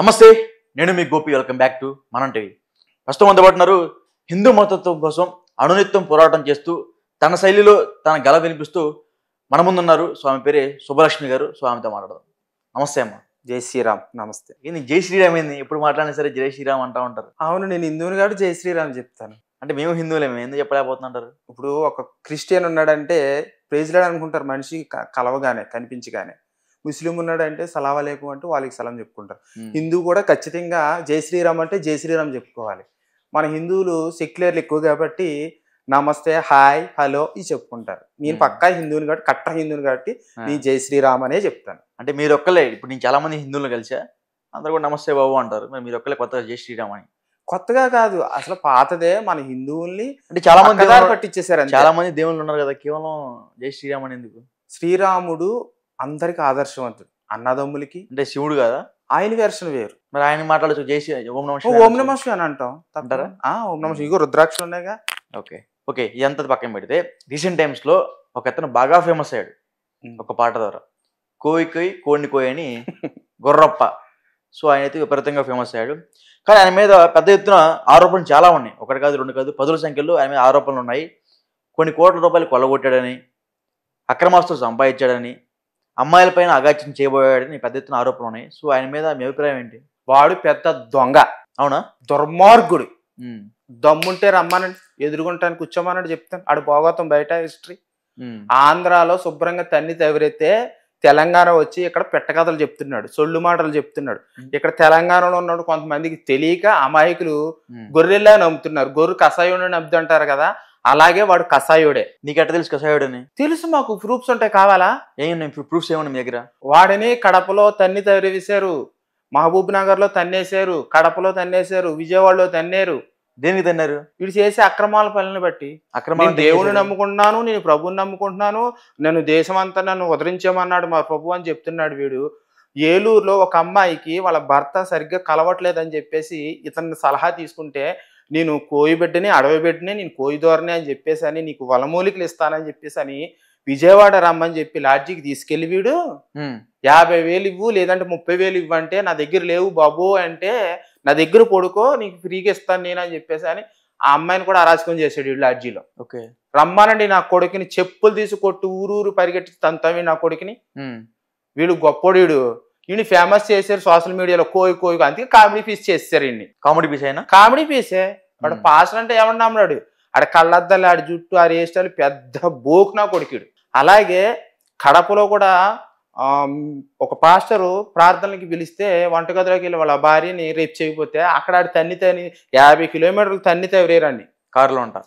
నమస్తే, నేను మీ Gopi. Welcome back to మనం టీవీ. ప్రస్తుతం అందుబాటున్నారు హిందూ మతత్వం కోసం అనునిత్యం పోరాటం చేస్తూ తన శైలిలో తన గల వినిపిస్తూ మన ముందున్నారు. స్వామి పేరే సుబ్బలక్ష్మి గారు. స్వామితో మాట్లాడదాం. నమస్తే అమ్మ. జై శ్రీరామ్. నమస్తే. ఏంది జై శ్రీరామ్ ఏంది? ఎప్పుడు మాట్లాడినా సరే జై శ్రీరామ్ అంటా ఉంటారు. అవును, నేను హిందువుని కాబట్టి జై శ్రీరామ్ చెప్తాను. అంటే మేము హిందువులేమే, ఎందుకు చెప్పలేకపోతుంటారు? ఇప్పుడు ఒక క్రిస్టియన్ ఉన్నాడంటే ప్రైజ్లాడ్ అనుకుంటారు మనిషి కలవగానే కనిపించగానే. ముస్లిం ఉన్నాడంటే సలాం అలైకుం అంటూ వాళ్ళకి సలాం చెప్పుకుంటారు. హిందూ కూడా ఖచ్చితంగా జై శ్రీరామ్ అంటే జై శ్రీరామ్ చెప్పుకోవాలి. మన హిందువులు సెక్యులర్లు ఎక్కువ కాబట్టి నమస్తే, హాయ్, హలో ఇవి చెప్పుకుంటారు. నేను పక్కా హిందువుని కాబట్టి, కట్ట హిందువుని కాబట్టి నేను జై శ్రీరామ్ అనే చెప్తాను. అంటే మీరు ఒక్కలే, ఇప్పుడు నేను చాలా మంది హిందువులను కలిసా, అందరూ కూడా నమస్తే బాబు అంటారు. మరి మీరు ఒక్కలే కొత్తగా జై శ్రీరామ్ అని? కొత్తగా కాదు, అసలు పాతదే. మన హిందువుల్ని అంటే చాలా మంది పట్టించేశారు. చాలా మంది దేవుళ్ళు ఉన్నారు కదా, కేవలం జై శ్రీరామ్ అని ఎందుకు? శ్రీరాముడు అందరికి ఆదర్శవంతుడు. అన్నదమ్ములకి. అంటే శివుడు కదా, ఆయన వెర్షన్ వేరు. మరి ఆయన మాట్లాడచ్చు జై శ్రీ ఓం నమః శివాయ. ఓం నమః శివాయ అని అంటాం అంటారా? ఓం నమః శివాయ. ఇగో రుద్రాక్షలు ఉన్నాయిగా. ఓకే ఓకే, ఇదంతా పక్కన పెడితే రీసెంట్ టైమ్స్ లో ఒక అతను బాగా ఫేమస్ అయ్యాడు ఒక పాట ద్వారా. కోయి కోయి కోడిని కోయి అని గొర్రప్ప. సో ఆయన అయితే విపరీతంగా ఫేమస్ అయ్యాడు. కానీ ఆయన మీద పెద్ద ఎత్తున ఆరోపణలు చాలా ఉన్నాయి. ఒకటి కాదు, రెండు కాదు, పదుల సంఖ్యలో ఆయన మీద ఆరోపణలు ఉన్నాయి. కొన్ని కోట్ల రూపాయలు కొల్లగొట్టాడని, అక్రమాస్తులు సంపాదించాడని, అమ్మాయిలపైన అగాత్యం చేయబోయాడని పెద్ద ఎత్తున ఆరోపణలు ఉన్నాయి. సో ఆయన మీద మీ అభిప్రాయం ఏంటి? వాడు పెద్ద దొంగ. అవునా? దుర్మార్గుడు. దమ్ముంటే రమ్మనండి, ఎదుర్కొంటాను, కూర్చోమన్నాడు చెప్తాను. ఆడు పోగొత్తాం బయట హిస్టరీ. ఆంధ్రాలో శుభ్రంగా తన్ని తవిరైతే తెలంగాణ వచ్చి ఇక్కడ పెట్టకథలు చెప్తున్నాడు, సొల్లు మాటలు చెప్తున్నాడు. ఇక్కడ తెలంగాణలో ఉన్నాడు కొంతమందికి తెలియక అమాయకులు గొర్రెల్లా నమ్ముతున్నారు. గొర్రె కషాయుడు నమ్ముతుంటారు కదా, అలాగే వాడు కషాయుడే. నీకెట్ట తెలుసు కషాయుడని? తెలుసు, మాకు ప్రూఫ్స్ ఉంటాయి. కావాలా? ఏమున్నాయి ప్రూఫ్స్? ఏమున్నాయి మీ దగ్గర? వాడిని కడపలో తన్ని తరివేశారు, మహబూబ్ నగర్ లో తన్నేశారు, కడపలో తన్నేశారు, విజయవాడలో తన్నేరు. దేనికి తన్నారు? వీడు చేసే అక్రమాల పనులను బట్టి. నేను దేవుని నమ్ముకుంటున్నాను, నేను ప్రభుని నమ్ముకుంటున్నాను, నేను దేశమంతా నన్ను ఉద్ధరించేమన్నాడు మా ప్రభు అని చెప్తున్నాడు వీడు. ఏలూరులో ఒక అమ్మాయికి వాళ్ళ భర్త సరిగ్గా కలవట్లేదని చెప్పేసి ఇతన్ని సలహా తీసుకుంటే, నేను కోయి బిడ్డని, అడవి బిడ్డని, నేను కోయి ధోరణి అని చెప్పేసి అని, నీకు వలమూలికలు ఇస్తానని చెప్పేసి అని విజయవాడ రమ్మని చెప్పి లాడ్జికి తీసుకెళ్లి వీడు 50,000 ఇవ్వు, లేదంటే 30,000 ఇవ్వంటే, నా దగ్గర లేవు బాబు అంటే, నా దగ్గర పడుకో, నీకు ఫ్రీగా ఇస్తాను నేను అని చెప్పేసి అని ఆ అమ్మాయిని కూడా అరాచకం చేశాడు వీడు లాడ్జీలో. ఓకే, రమ్మానండి నా కొడుకుని, చెప్పులు తీసి కొట్టు ఊరూరు పరిగెట్టి తంతావి నా కొడుకుని. వీడు గొప్పోడు. వీడిని ఫేమస్ చేశారు సోషల్ మీడియాలో, కోయి కోయి. అందుకే కామెడీ పీస్ చేశారు వీడిని. కామెడీ పీస్ అయినా? కామెడీ పీసే. వాడు పాస్టర్ అంటే ఏమన్నా నమ్మడాడు. ఆడ కళ్ళద్దాలు, ఆడి జుట్టు, ఆ రేస్టాలు పెద్ద బోకు నా కొడుకుడు. అలాగే కడపలో కూడా ఒక పాస్టరు ప్రార్థనలకి పిలిస్తే వంటగదిలోకి వెళ్ళి వాళ్ళ భార్యని రేపు చేయకపోతే అక్కడ ఆడి తన్ని 50 కిలోమీటర్లు తన్ని తవ్వేరండి కారులో ఉంటా.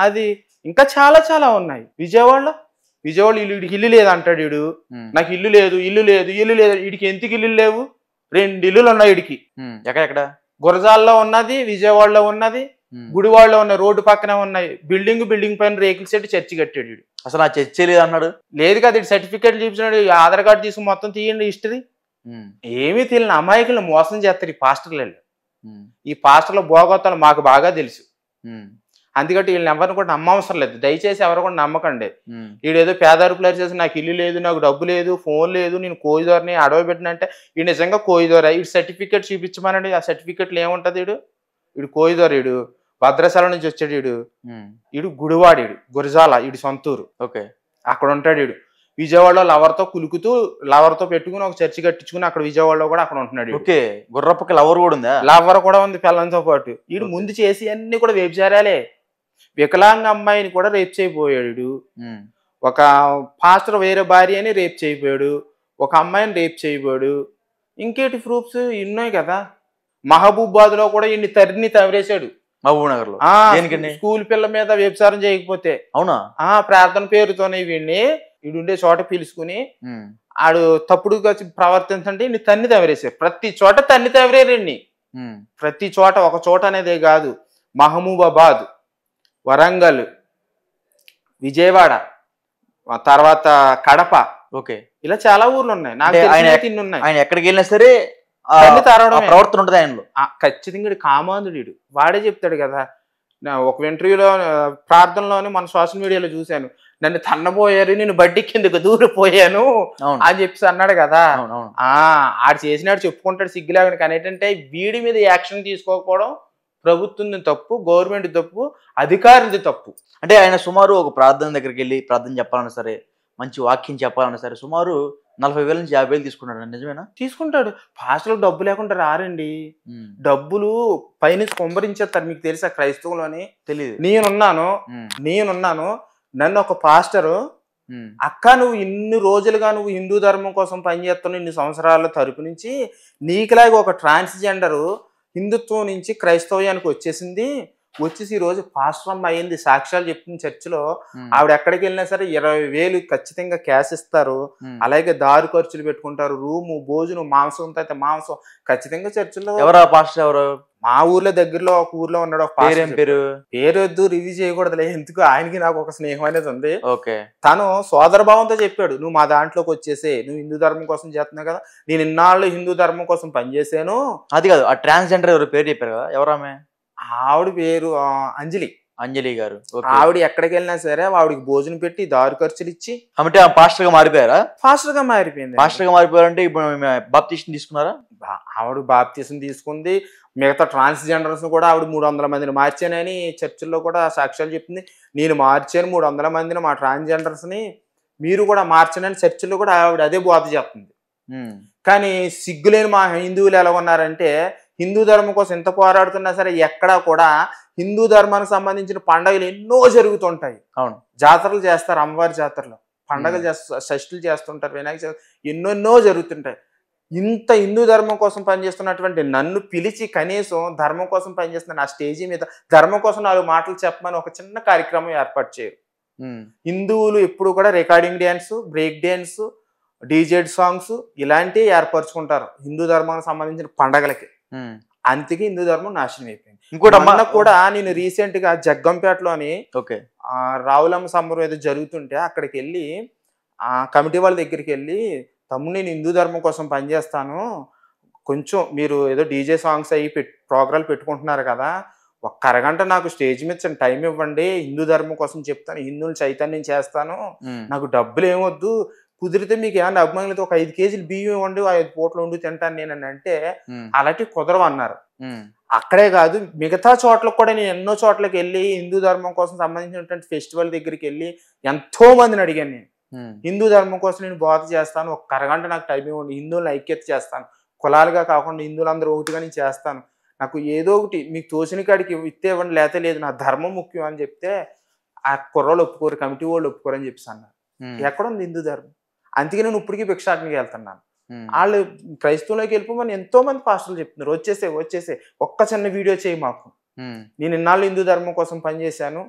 అది ఇంకా చాలా చాలా ఉన్నాయి. విజయవాడలో వీడికి ఇల్లు లేదు అంటాడు వీడు. నాకు ఇల్లు లేదు, ఇల్లు లేదు, ఇల్లు లేదు. వీడికి ఎందుకు ఇల్లు లేవు? 2 ఇల్లులు ఉన్నాయి వీడికి. ఎక్కడెక్కడ? గురజాల్లో ఉన్నది, విజయవాడలో ఉన్నది, గుడివాడలో ఉన్న రోడ్డు పక్కనే ఉన్నాయి. బిల్డింగ్ పైన రేకుల సెట్ చర్చి కట్టాడు వీడు. అసలు ఆ చర్చి లేదు అన్నాడు. లేదు కదా, సర్టిఫికేట్ చూపించాడు, ఆధార్ కార్డు తీసుకుని మొత్తం తీయండి హిస్టరీ. ఏమీ తెలియని అమాయకులను మోసం చేస్తారు ఈ పాస్టర్లు. ఈ పాస్టర్ల భోగోతాలు మాకు బాగా తెలుసు. అందుకని వీళ్ళని ఎవరిని కూడా నమ్మవసరం లేదు. దయచేసి ఎవరు కూడా నమ్మకండి. వీడేదో పేదరుపులు చేసి నాకు ఇల్లు లేదు, నాకు డబ్బు లేదు, ఫోన్ లేదు, నేను కోయిదోరని అడవి పెట్టినంటే ఈ నిజంగా కోయిదోర. వీడు సర్టిఫికేట్ చూపించమనండి. ఆ సర్టిఫికేట్లు ఏముంటది? వీడు కోయిదోర. వీడు భద్రాచలం నుంచి వచ్చాడు. వీడు గుడివాడు, గురజాల వీడి సొంతూరు. ఓకే, అక్కడ ఉంటాడు వీడు. విజయవాడలో లవర్తో కులుకుతూ, లవర్తో పెట్టుకుని ఒక చర్చి కట్టించుకుని అక్కడ విజయవాడలో కూడా అక్కడ ఉంటున్నాడు. ఓకే, గుర్రప్పకి లవర్ కూడా ఉందా? లవర్ కూడా ఉంది పిల్లలతో పాటు. వీడు ముందు చేసి అన్ని కూడా వ్యభిచారాలే. వికలాంగ అమ్మాయిని కూడా రేప్ చేయబోయాడు. ఒక పాస్టర్ వేరే భార్యని రేప్ చేయబోయాడు, ఒక అమ్మాయిని రేప్ చేయబోయాడు. ఇంకేటి ప్రూఫ్స్ ఉన్నాయి కదా. మహబూబాద్ లో కూడా ఈయన్ని తరిని తవరేశాడు. మహబూబ్ నగర్ లో స్కూల్ పిల్ల మీద వ్యభిచారం చేయకపోతే. అవునా? ప్రార్థన పేరుతోనే వీడుండే చోట పిలుచుకుని ఆడు తప్పుడుగా ప్రవర్తించంటే ఇన్ని తన్ని తవరేశారు. ప్రతి చోట తన్ని తవరేరండి. ప్రతి చోట, ఒక చోట అనేదే కాదు. మహబూబాబాద్, వరంగల్, విజయవాడ, తర్వాత కడప, ఓకే, ఇలా చాలా ఊర్లు ఉన్నాయి. నాకు ఉన్నాయి. ఆయన ఎక్కడికి వెళ్ళినా సరే ప్రవర్తన ఉంటుంది ఆయనలో. ఖచ్చితంగా కామాంధుడు. వాడే చెప్తాడు కదా, ఒక ఇంటర్వ్యూలో ప్రార్థనలోనే మన సోషల్ మీడియాలో చూశాను, నన్ను తన్నబోయారు, నేను బడ్డీ కిందకు దూరిపోయాను అని చెప్పి అన్నాడు కదా. ఆడు చేసినాడు చెప్పుకుంటాడు సిగ్గులేకుండా. కానీ ఏంటంటే వీడి మీద యాక్షన్ తీసుకోకపోవడం ప్రభుత్వం తప్పు, గవర్నమెంట్ తప్పు, అధికారులది తప్పు. అంటే ఆయన సుమారు ఒక ప్రార్థన దగ్గరికి వెళ్ళి ప్రార్థన చెప్పాలన్నా సరే, మంచి వాక్యం చెప్పాలన్నా సరే సుమారు 40,000 నుంచి 50,000 తీసుకున్నాడు. నిజమేనా? తీసుకుంటాడు. పాస్టర్లకు డబ్బు లేకుండా రారండి. డబ్బులు పైనుంచి కొంబరించేస్తారు. మీకు తెలుసా క్రైస్తవులోని? తెలియదు. నేనున్నాను నన్ను ఒక పాస్టరు, అక్క నువ్వు ఇన్ని రోజులుగా నువ్వు హిందూ ధర్మం కోసం పనిచేస్తున్నావు, ఇన్ని సంవత్సరాల తరపు నుంచి నీకులాగా ఒక ట్రాన్స్జెండరు హిందుత్వం నుంచి క్రైస్తవ్యానికి వచ్చేసింది, వచ్చేసి ఈ రోజు పాస్టర్ అమ్మ అయింది, సాక్ష్యాలు చెప్తుంది చర్చిలో. ఆవిడ ఎక్కడికి వెళ్ళినా సరే 20,000 ఖచ్చితంగా క్యాష్ ఇస్తారు. అలాగే దారు ఖర్చులు పెట్టుకుంటారు, రూము, భోజనం, మాంసం అయితే మాంసం ఖచ్చితంగా చర్చిలో. ఎవరు పాస్టర్? ఎవరు? మా ఊర్లో దగ్గరలో ఒక ఊర్లో ఉన్నాడు ఒక పాస్టర్. పేరు వద్దు, రివ్యూ చేయకూడదులే, ఎందుకు ఆయనకి నాకు ఒక స్నేహం అనేది ఉంది. తను సోదర భావంతో చెప్పాడు, నువ్వు మా దాంట్లోకి వచ్చేసే, నువ్వు హిందూ ధర్మం కోసం చేస్తున్నావు కదా, నేను ఇన్నాళ్ళు హిందూ ధర్మం కోసం పనిచేసాను. అది కాదు, ఆ ట్రాన్స్జెండర్ ఎవరు పేరు చెప్పారు కదా, ఎవరామె? ఆవిడ పేరు అంజలి గారు. ఆవిడ ఎక్కడికి వెళ్ళినా సరే ఆవిడకి భోజనం పెట్టి దారు ఖర్చులు ఇచ్చి. అంటే పాస్టర్ గా మారిపోయారా? పాస్టర్ గా మారిపోయింది. పాస్టర్ గా మారిపోయారంటే ఇప్పుడు బాప్తిస్టం తీసుకున్నారా? ఆవిడ బాప్తిస్టం తీసుకుంది. మిగతా ట్రాన్స్జెండర్స్ కూడా ఆవిడ 300 మందిని మార్చానని చర్చిల్లో కూడా సాక్ష్యాలు చెప్తుంది. నేను మార్చాను 300 మందిని మా ట్రాన్స్జెండర్స్ ని, మీరు కూడా మార్చనని చర్చిల్లో కూడా ఆవిడ అదే బోధ చేస్తుంది. కానీ సిగ్గులేని మా హిందువులు ఎలా ఉన్నారంటే, హిందూ ధర్మం కోసం ఎంత పోరాడుతున్నా సరే ఎక్కడా కూడా హిందూ ధర్మానికి సంబంధించిన పండుగలు ఎన్నో జరుగుతుంటాయి. అవును, జాతరలు చేస్తారు, అమ్మవారి జాతరలో పండుగలు చేస్తారు, షష్ఠులు చేస్తుంటారు, వినాయక చవితి ఎన్నెన్నో జరుగుతుంటాయి. ఇంత హిందూ ధర్మం కోసం పనిచేస్తున్నటువంటి నన్ను పిలిచి కనీసం ధర్మం కోసం పనిచేస్తున్న నా స్టేజీ మీద ధర్మం కోసం 4 మాటలు చెప్పమని ఒక చిన్న కార్యక్రమం ఏర్పాటు చేయరు. హిందువులు ఎప్పుడు కూడా recording dance, break dance, DJ songs ఇలాంటివి ఏర్పరచుకుంటారు హిందూ ధర్మానికి సంబంధించిన పండగలకి. అందుకే హిందూ ధర్మం నాశనం అయిపోయింది. ఇంకోటి అమ్మ కూడా, నేను రీసెంట్ గా జగ్గంపేటలోని రావులమ్మ సంబరం ఏదో జరుగుతుంటే అక్కడికి వెళ్ళి ఆ కమిటీ వాళ్ళ దగ్గరికి వెళ్ళి, తమ్ముడు నేను హిందూ ధర్మం కోసం పనిచేస్తాను, కొంచెం మీరు ఏదో డీజే సాంగ్స్ అయ్యి ప్రోగ్రాలు పెట్టుకుంటున్నారు కదా, ఒక్క అరగంట నాకు స్టేజ్ మీద టైం ఇవ్వండి, హిందూ ధర్మం కోసం చెప్తాను, హిందువులు చైతన్యం చేస్తాను, నాకు డబ్బులు ఏమొద్దు, కుదిరితే మీకు ఏమన్నా అభిమానులతో ఒక 5 కేజీలు బియ్యం ఇవ్వండి, 5 పూటలు వండి తింటాను నేను అంటే అలాంటివి కుదరవు అన్నారు. అక్కడే కాదు మిగతా చోట్లకు కూడా నేను ఎన్నో చోట్లకి వెళ్ళి హిందూ ధర్మం కోసం సంబంధించినటువంటి ఫెస్టివల్ దగ్గరికి వెళ్ళి ఎంతో మందిని అడిగాను. నేను హిందూ ధర్మం కోసం నేను బోధ చేస్తాను, ఒక్క అరగంట నాకు టైం ఇవ్వండి, హిందువులను ఐక్యత చేస్తాను, కులాలుగా కాకుండా హిందువులందరూ ఒకటిగా నేను చేస్తాను, నాకు ఏదో ఒకటి మీకు తోచిన కాడికి ఇస్తే ఇవ్వండి, లేతే లేదు, నా ధర్మం ముఖ్యం అని చెప్తే ఆ కుర్రోళ్ళు ఒప్పుకోరు, కమిటీ వాళ్ళు ఒప్పుకోరు అని చెప్పి అన్నారు. ఎక్కడుంది హిందూ ధర్మం? అందుకే నేను ఇప్పటికీ భిక్షాటనకి వెళ్తున్నాను. వాళ్ళు క్రైస్తవులోకి వెళ్ళిపోమని ఎంతో మంది పాస్టర్లు చెప్తున్నారు, వచ్చేసే ఒక్క చిన్న వీడియో చేయి మాకు, నేను ఇన్నాళ్ళు హిందూ ధర్మం కోసం పనిచేశాను,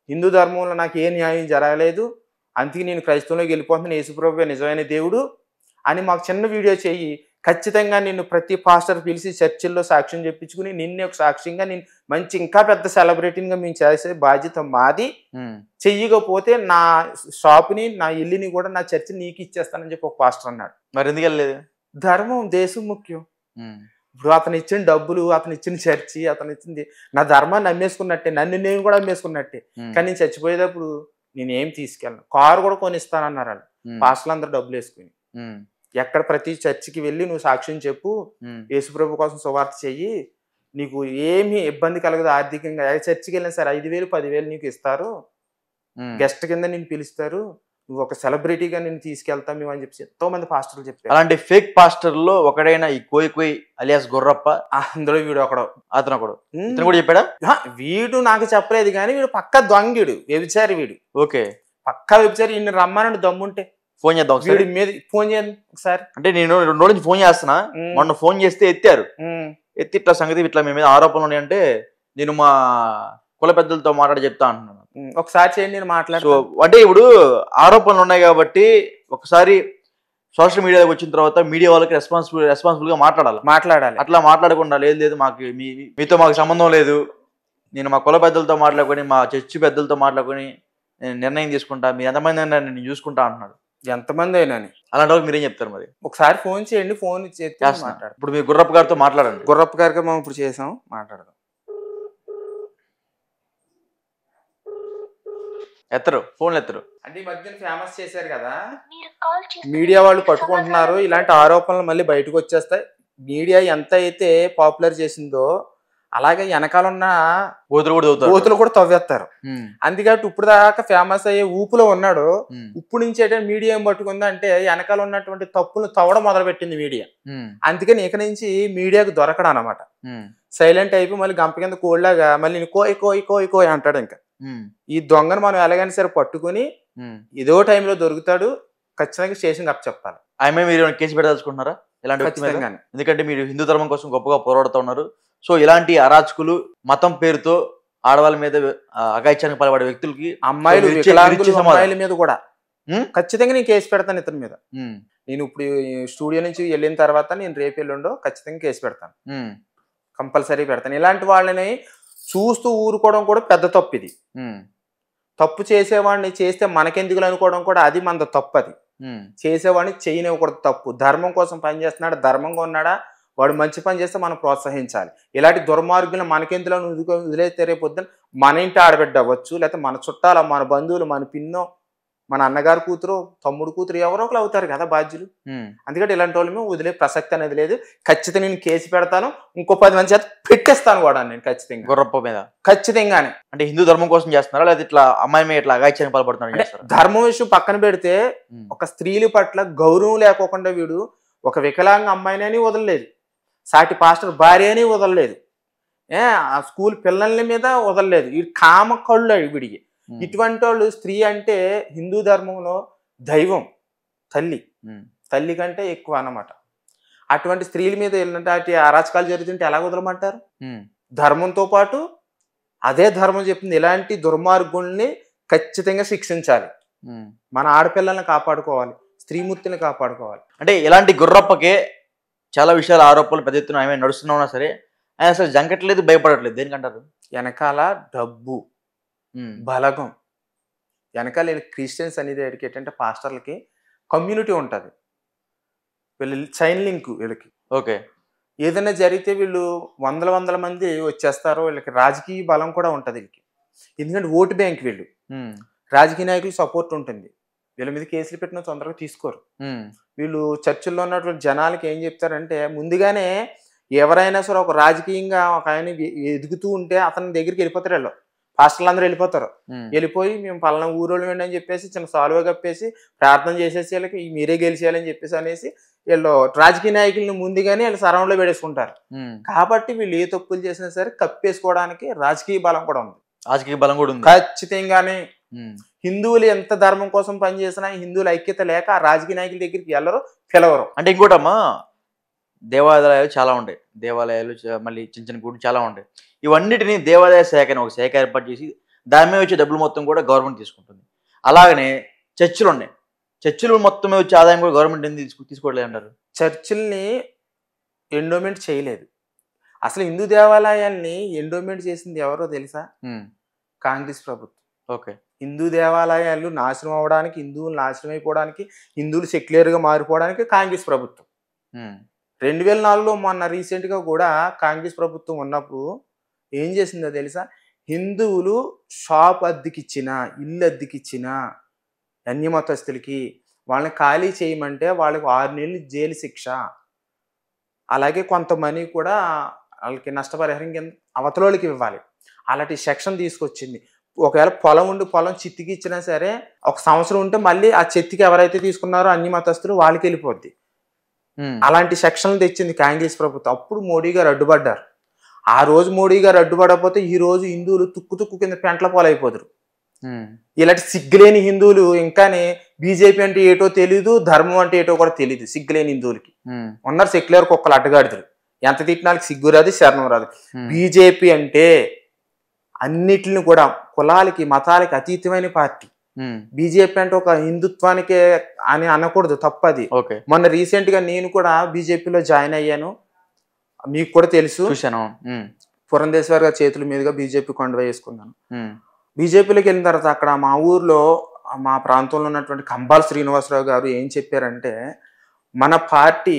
హిందూ ధర్మంలో నాకు ఏ న్యాయం జరగలేదు, అందుకే నేను క్రైస్తవంలోకి వెళ్ళిపోతున్నాను, యేసుప్రభువే నిజమైన దేవుడు అని మాకు చిన్న వీడియో చేయి, ఖచ్చితంగా నిన్ను ప్రతి పాస్టర్ పిలిచి చర్చిల్లో సాక్ష్యం చెప్పించుకుని నిన్నే ఒక సాక్ష్యంగా నేను మంచి ఇంకా పెద్ద సెలబ్రిటీగా మేము చేసే బాధ్యత మాది, చెయ్యకపోతే నా షాప్ని నా ఇల్లుని కూడా నా చర్చిని నీకు ఇచ్చేస్తానని చెప్పి ఒక పాస్టర్ అన్నాడు. మరి ఎందుకు వెళ్ళలేదు? ధర్మం, దేశం ముఖ్యం. ఇప్పుడు అతను ఇచ్చిన డబ్బులు, అతను ఇచ్చిన చర్చి, అతను ఇచ్చింది నా ధర్మాన్ని అమ్మేసుకున్నట్టే, నన్ను నేను కూడా అమ్మేసుకున్నట్టే. కానీ నేను చచ్చిపోయేటప్పుడు నేనేం తీసుకెళ్ళను, కారు కూడా కొనిస్తానన్నారు వాళ్ళు పాస్టర్లు అందరూ డబ్బులు వేసుకుని. ఎక్కడ ప్రతి చర్చికి వెళ్ళి నువ్వు సాక్ష్యం చెప్పు, యేసుప్రభు కోసం సువార్త చెయ్యి, నీకు ఏమీ ఇబ్బంది కలగదు ఆర్థికంగా. చర్చికి వెళ్ళినా సరే 5,000 10,000 నీకు ఇస్తారు, గెస్ట్ కింద నేను పిలుస్తారు, నువ్వు ఒక సెలబ్రిటీగా నేను తీసుకెళ్తాం మేము అని చెప్పి ఎంతో మంది పాస్టర్లు చెప్పారు. అలాంటి ఫేక్ పాస్టర్లో ఒకడైనా ఈ కోయి అలియాస్ గొర్రప్ప, అందులో వీడు అతను కూడా చెప్పాడా? వీడు నాకు చెప్పలేదు కానీ వీడు పక్క దొంగీడు, వ్యభిచారి వీడు. ఓకే, పక్కా వ్యభిచారి. ఇన్ని రమ్మానండి దమ్ముంటే ఫోన్ చేద్దాం, వీడి మీద ఫోన్ చేయండి ఒకసారి. అంటే నేను 2 రోజుల నుంచి ఫోన్ చేస్తున్నా, మొన్న ఫోన్ చేస్తే ఎత్తారు, ఎత్తి ఇట్లా సంగతి ఇట్లా మీ మీద ఆరోపణలు ఉన్నాయంటే నేను మా కుల పెద్దలతో మాట్లాడి చెప్తా అంటున్నాను. ఒకసారి చేయండి, నేను మాట్లాడు. అంటే ఇప్పుడు ఆరోపణలు ఉన్నాయి కాబట్టి ఒకసారి సోషల్ మీడియాకి వచ్చిన తర్వాత మీడియా వాళ్ళకి రెస్పాన్సిబుల్ గా మాట్లాడాలి. అట్లా మాట్లాడకుండా లేదు మాకు మీతో మాకు సంబంధం లేదు, నేను మా కుల పెద్దలతో మాట్లాడుకొని మా చర్చి పెద్దలతో మాట్లాడుకొని నేను నిర్ణయం తీసుకుంటా, మీరు ఎంతమంది అయినా నేను చూసుకుంటా అంటున్నాడు. ఎంతమంది అయినా అలాంటి వాళ్ళకి మీరేం చెప్తారు? మరి ఒకసారి ఫోన్ చేయండి, ఫోన్ మాట్లాడు. ఇప్పుడు మీరు గుర్రప్ప గారితో మాట్లాడండి. గుర్రప్ప గారికి మనం ఇప్పుడు చేసాం, మాట్లాడదాం. ఎత్తరు, ఫోన్లు ఎత్తరు. అంటే ఈ మధ్యన ఫేమస్ చేశారు కదా, మీడియా వాళ్ళు పట్టుకుంటున్నారు, ఇలాంటి ఆరోపణలు మళ్ళీ బయటకు వచ్చేస్తాయి. మీడియా ఎంత అయితే పాపులర్ చేసిందో అలాగే వెనకాల ఉన్న బూతులు కూడా తవ్వేస్తారు. అందుకని ఇప్పుడు దాకా ఫేమస్ అయ్యే ఊపులో ఉన్నాడు. ఇప్పుడు నుంచి ఏంటంటే మీడియా ఏం పట్టుకుంది అంటే వెనకాల ఉన్నటువంటి తప్పులు తవ్వడం మొదలు పెట్టింది మీడియా. అందుకని ఇక నుంచి మీడియాకు దొరకడం అనమాట. సైలెంట్ అయిపోయి మళ్ళీ గంప కింద కోళ్ళగా మళ్ళీ కోయ్ కోయ్ కోయ్ కోయ్ అంటాడు. ఇంకా ఈ దొంగను మనం ఎలాగైనా సరే పట్టుకుని ఏదో టైంలో దొరుకుతాడు, ఖచ్చితంగా స్టేషన్ అప్ చెప్పాలి. ఆమె మీరు కేసు పెట్టదలుచుకుంటున్నారా ఇలాంటి? ఎందుకంటే మీరు హిందూ ధర్మం కోసం గొప్పగా పోరాడుతూ ఉన్నారు. సో ఇలాంటి అరాచకులు మతం పేరుతో ఆడవాళ్ళ మీద అఘాయిత్యానికి పాల్పడే వ్యక్తులకి, అమ్మాయిల మీద కూడా ఖచ్చితంగా నేను కేసు పెడతాను ఇతని మీద. నేను ఇప్పుడు స్టూడియో నుంచి వెళ్ళిన తర్వాత నేను రేపు ఎల్లుండో ఖచ్చితంగా కేసు పెడతాను, కంపల్సరీ పెడతాను. ఇలాంటి వాళ్ళని చూస్తూ ఊరుకోవడం కూడా పెద్ద తప్పు. ఇది తప్పు చేసేవాడిని చేస్తే మనకెందుకులు అనుకోవడం కూడా అది మన తప్పు. అది చేసేవాడిని చేయనివ్వకూడదు, తప్పు. ధర్మం కోసం పనిచేస్తున్నాడు, ధర్మంగా ఉన్నాడా, వాడు మంచి పని చేస్తే మనం ప్రోత్సహించాలి. ఇలాంటి దుర్మార్గులను మనకెందులో వదిలేస్తే రేపు పొద్దున మన ఇంటి ఆడబిడ్డ అవ్వచ్చు, లేకపోతే మన చుట్టాల, మన బంధువులు, మన పిన్నో, మన అన్నగారు కూతురు, తమ్ముడు కూతురు ఎవరో ఒకరు అవుతారు కదా బాధ్యులు. అందుకంటే ఇలాంటి వాళ్ళు మేము వదిలే ప్రసక్తి అనేది లేదు. ఖచ్చితంగా నేను కేసు పెడతాను, ఇంకో 10 మంది చేత పెట్టేస్తాను కూడా నేను ఖచ్చితంగా గుర్రప్ప మీద. ఖచ్చితంగానే. అంటే హిందూ ధర్మం కోసం చేస్తున్నారా లేదా ఇట్లా అమ్మాయి మీద ఇట్లా అఘాయిత్యానికి పాల్పడుతున్నారు? ధర్మం విషయం పక్కన పెడితే ఒక స్త్రీల పట్ల గౌరవం లేకోకుండా వీడు ఒక వికలాంగ అమ్మాయిని వదలలేదు, సాటి పాస్టర్ భార్య అని వదలలేదు, ఆ స్కూల్ పిల్లల మీద వదలలేదు. ఈ కామ కళ్ళు వీడికి. ఇటువంటి వాళ్ళు, స్త్రీ అంటే హిందూ ధర్మంలో దైవం, తల్లి కంటే ఎక్కువ అన్నమాట. అటువంటి స్త్రీల మీద ఏంటంటే అరాచకాలు జరుగుతుంటే ఎలా వదలమంటారు? ధర్మంతో పాటు అదే ధర్మం చెప్తుంది, ఇలాంటి దుర్మార్గుల్ని ఖచ్చితంగా శిక్షించాలి. మన ఆడపిల్లల్ని కాపాడుకోవాలి, స్త్రీమూర్తిని కాపాడుకోవాలి. అంటే ఇలాంటి గుర్రప్పకే చాలా విషయాల ఆరోపణలు పెద్ద ఎత్తున ఆమె నడుస్తున్నా సరే ఆయన అసలు జంకట్లేదు, భయపడట్లేదు. దేనికంటారు? వెనకాల డబ్బు, బలగం. వెనకాల క్రిస్టియన్స్ అనేది ఏంటంటే పాస్టర్లకి కమ్యూనిటీ ఉంటుంది, వీళ్ళు చైన్ లింక్. వీళ్ళకి ఓకే, ఏదైనా జరిగితే వీళ్ళు వందల మంది వచ్చేస్తారు. వీళ్ళకి రాజకీయ బలం కూడా ఉంటుంది వీళ్ళకి, ఎందుకంటే ఓటు బ్యాంక్. వీళ్ళు రాజకీయ నాయకులు సపోర్ట్ ఉంటుంది, వీళ్ళ మీద కేసులు పెట్టిన తొందరగా తీసుకోరు. వీళ్ళు చర్చిల్లో ఉన్నటువంటి జనాలకి ఏం చెప్తారంటే ముందుగానే ఎవరైనా సరే ఒక రాజకీయంగా ఒక ఆయన ఎదుగుతూ ఉంటే అతని దగ్గరికి వెళ్ళిపోతారు. వీళ్ళు పాస్టర్లు అందరూ వెళ్ళిపోతారు. వెళ్ళిపోయి మేము పలానా ఊరోళ్ళు వెండి అని చెప్పేసి చిన్న సాల్వ కప్పేసి ప్రార్థన చేసేసి వీళ్ళకి మీరే గెలిచేయాలని చెప్పేసి అనేసి వీళ్ళు రాజకీయ నాయకులను ముందుగానే వీళ్ళు సరౌండ్ లో పెట్టేసుకుంటారు. కాబట్టి వీళ్ళు ఏ తప్పులు చేసినా సరే కప్పేసుకోవడానికి రాజకీయ బలం కూడా ఉంది. రాజకీయ బలం కూడా ఉంది ఖచ్చితంగానే. హిందువులు ఎంత ధర్మం కోసం పనిచేసినా హిందువుల ఐక్యత లేక ఆ రాజకీయ నాయకుల దగ్గరికి వెళ్ళరు, పిలవరు. అంటే ఇంకోటమ్మా, దేవాలయాలు చాలా ఉంటాయి, దేవాలయాలు మళ్ళీ చిన్న చిన్న గుడి చాలా ఉంటాయి. ఇవన్నిటిని దేవాదాయ శాఖ అని ఒక శాఖ ఏర్పాటు చేసి దాని మీద వచ్చే డబ్బులు మొత్తం కూడా గవర్నమెంట్ తీసుకుంటుంది. అలాగనే చర్చిలు ఉన్నాయి, చర్చిలు మొత్తం మీద వచ్చే ఆదాయం కూడా గవర్నమెంట్ ఎందుకు తీసుకోవట్లేదు అంటారు? చర్చిల్ని ఎండోమెంట్ చేయలేదు. అసలు హిందూ దేవాలయాల్ని ఎండోమెంట్ చేసింది ఎవరో తెలుసా? కాంగ్రెస్ ప్రభుత్వం. ఓకే, హిందూ దేవాలయాలు నాశనం అవడానికి, హిందువులు నాశనం అయిపోవడానికి, హిందువులు సెక్యులర్గా మారిపోవడానికి కాంగ్రెస్ ప్రభుత్వం. 2004లో మొన్న రీసెంట్గా కూడా కాంగ్రెస్ ప్రభుత్వం ఉన్నప్పుడు ఏం చేసిందో తెలుసా? హిందువులు షాప్ అద్దెకిచ్చినా, ఇల్లు అద్దెకిచ్చినా అన్యమతస్తులకి వాళ్ళని ఖాళీ చేయమంటే వాళ్ళకి 6 నెలలు జైలు శిక్ష, అలాగే కొంత మనీ కూడా వాళ్ళకి నష్టపరిహారం కింద అవతలోళ్ళకి ఇవ్వాలి. అలాంటి సెక్షన్ తీసుకొచ్చింది. ఒకవేళ పొలం ఉండి పొలం చిత్తికి ఇచ్చినా సరే 1 సంవత్సరం ఉంటే మళ్ళీ ఆ చెత్తికి ఎవరైతే తీసుకున్నారో అన్ని మతస్థులు వాళ్ళకి వెళ్ళిపోద్ది. అలాంటి సెక్షన్లు తెచ్చింది కాంగ్రెస్ ప్రభుత్వం. అప్పుడు మోడీ గారు అడ్డుపడ్డారు. ఆ రోజు మోడీ గారు అడ్డుపడకపోతే ఈ రోజు హిందువులు తుక్కు కింద పెంటల పాలైపోతారు. ఇలాంటి సిగ్గులేని హిందువులు ఇంకానే బీజేపీ అంటే ఏటో తెలీదు, ధర్మం అంటే ఏటో కూడా తెలీదు. సిగ్గులేని హిందువులకి ఉన్నారు సెక్యులర్ కుక్కలు, అడ్డగాడుతులు. ఎంత తిట్టినాళ్ళకి సిగ్గు రాదు, శరణం రాదు. బీజేపీ అంటే అన్నిటిని కూడా కులాలకి మతాలకి అతీతమైన పార్టీ. బీజేపీ అంటే ఒక హిందుత్వానికే అని అనకూడదు, తప్పది. మొన్న రీసెంట్ గా నేను కూడా బీజేపీలో జాయిన్ అయ్యాను, మీకు కూడా తెలుసు. పురంధేశ్వర్ గారి చేతుల మీదుగా బీజేపీ కొండ వేసుకున్నాను. బీజేపీలోకి వెళ్ళిన తర్వాత అక్కడ మా ఊర్లో మా ప్రాంతంలో ఉన్నటువంటి కంబాల శ్రీనివాసరావు గారు ఏం చెప్పారంటే, మన పార్టీ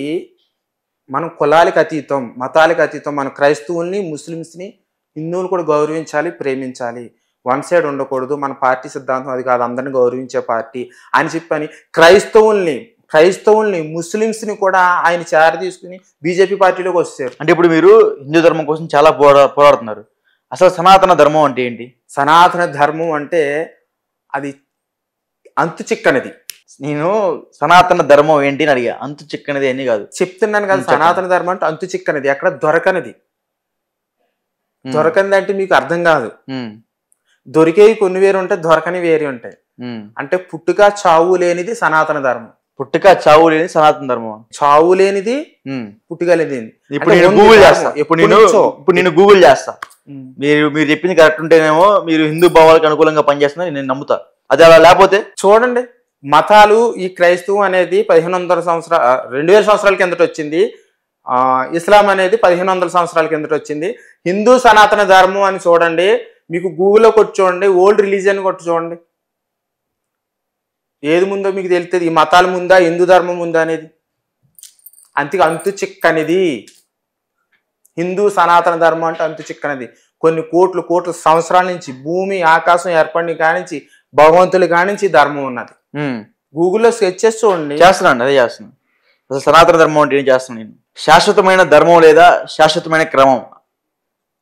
మనం కులాలకు అతీతం, మతాలకు అతీతం, మన క్రైస్తవుల్ని, ముస్లిమ్స్ని, హిందువులు కూడా గౌరవించాలి, ప్రేమించాలి. వన్ సైడ్ ఉండకూడదు, మన పార్టీ సిద్ధాంతం అది కాదు, అందరిని గౌరవించే పార్టీ అని చెప్పని క్రైస్తవుల్ని ముస్లిమ్స్ని కూడా ఆయన చేర తీసుకుని బీజేపీ పార్టీలోకి వచ్చారు. అంటే ఇప్పుడు మీరు హిందూ ధర్మం కోసం చాలా పోరాడుతున్నారు. అసలు సనాతన ధర్మం అంటే ఏంటి? సనాతన ధర్మం అంటే అది అంతు చిక్కనిది. నేను సనాతన ధర్మం ఏంటి అని అడిగా, అంతు చిక్కనిది అని కాదు చెప్తున్నాను కదా. సనాతన ధర్మం అంటే అంతు చిక్కనిది, ఎక్కడ దొరకనిది. దొరకనిది అంటే మీకు అర్థం కాదు. దొరికేవి కొన్ని వేరు ఉంటాయి, దొరకని వేరే ఉంటాయి. అంటే పుట్టుక చావు లేనిది సనాతన ధర్మం. పుట్టుక చావు లేనిది సనాతన ధర్మం. చావు లేనిది పుట్టుక లేనిది. ఇప్పుడు నేను గూగుల్ చేస్తా, ఇప్పుడు నేను గూగుల్ చేస్తా, మీరు చెప్పింది కరెక్ట్ ఉంటేనేమో మీరు హిందూ భావాలకు అనుకూలంగా పనిచేస్తున్నా నేను నమ్ముతా. అది అలా లేకపోతే చూడండి, మతాలు ఈ క్రైస్తవం అనేది 1500 సంవత్సరాలు 2000 సంవత్సరాల కిందట వచ్చింది. ఇస్లాం అనేది 1500 సంవత్సరాల కిందట వచ్చింది. హిందూ సనాతన ధర్మం అని చూడండి, మీకు గూగుల్లో కొట్టి చూడండి, ఓల్డ్ రిలీజియన్ కొట్టి చూడండి, ఏది ముందో మీకు తెలుస్తుంది. ఈ మతాలు ముందా హిందూ ధర్మం ముందా అనేది. అంతు చిక్కనిది హిందూ సనాతన ధర్మం అంటే అంతు చిక్కనిది. కొన్ని కోట్ల సంవత్సరాల నుంచి భూమి ఆకాశం ఏర్పడిన కానించి భగవంతులు కానించి ధర్మం ఉన్నది. గూగుల్లో సెర్చ్ చేసి చూడండి. చేస్తున్నాను, అదే చేస్తున్నాను. అసలు సనాతన ధర్మం అంటే ఏం చేస్తున్నాను నేను? శాశ్వతమైన ధర్మం లేదా శాశ్వతమైన క్రమం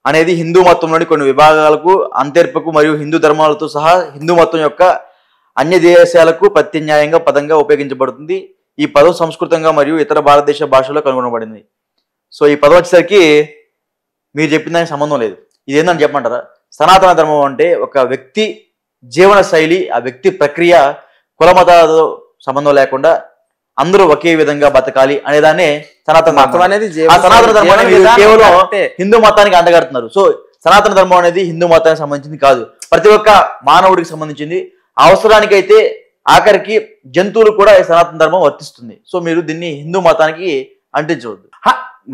అనేది హిందూ మతంలోని కొన్ని విభాగాలకు, అంతర్పకు మరియు హిందూ ధర్మాలతో సహా హిందూ మతం యొక్క అన్య దేశాలకు ప్రత్యామ్నాయంగా పదంగా ఉపయోగించబడుతుంది. ఈ పదం సంస్కృతంగా మరియు ఇతర భారతదేశ భాషలో కనుగొనబడింది. సో ఈ పదం వచ్చేసరికి మీరు చెప్పిన దానికి సంబంధం లేదు. ఇదేందని చెప్పమంటారా? సనాతన ధర్మం అంటే ఒక వ్యక్తి జీవన శైలి, ఆ వ్యక్తి ప్రక్రియ కుల మతాలతో సంబంధం లేకుండా అందరూ ఒకే విధంగా బతకాలి అనేదాన్ని సనాతన ధర్మం అనేది. ఆ సనాతన ధర్మాన్ని కేవలం హిందూ మతానికి అంటగడుతున్నారు. సో సనాతన ధర్మం అనేది హిందూ మతానికి సంబంధించింది కాదు, ప్రతి ఒక్క మానవుడికి సంబంధించింది. అవసరానికైతే ఆఖరికి జంతువులు కూడా ఈ సనాతన ధర్మం వర్తిస్తుంది. సో మీరు దీన్ని హిందూ మతానికి అంటించవద్దు.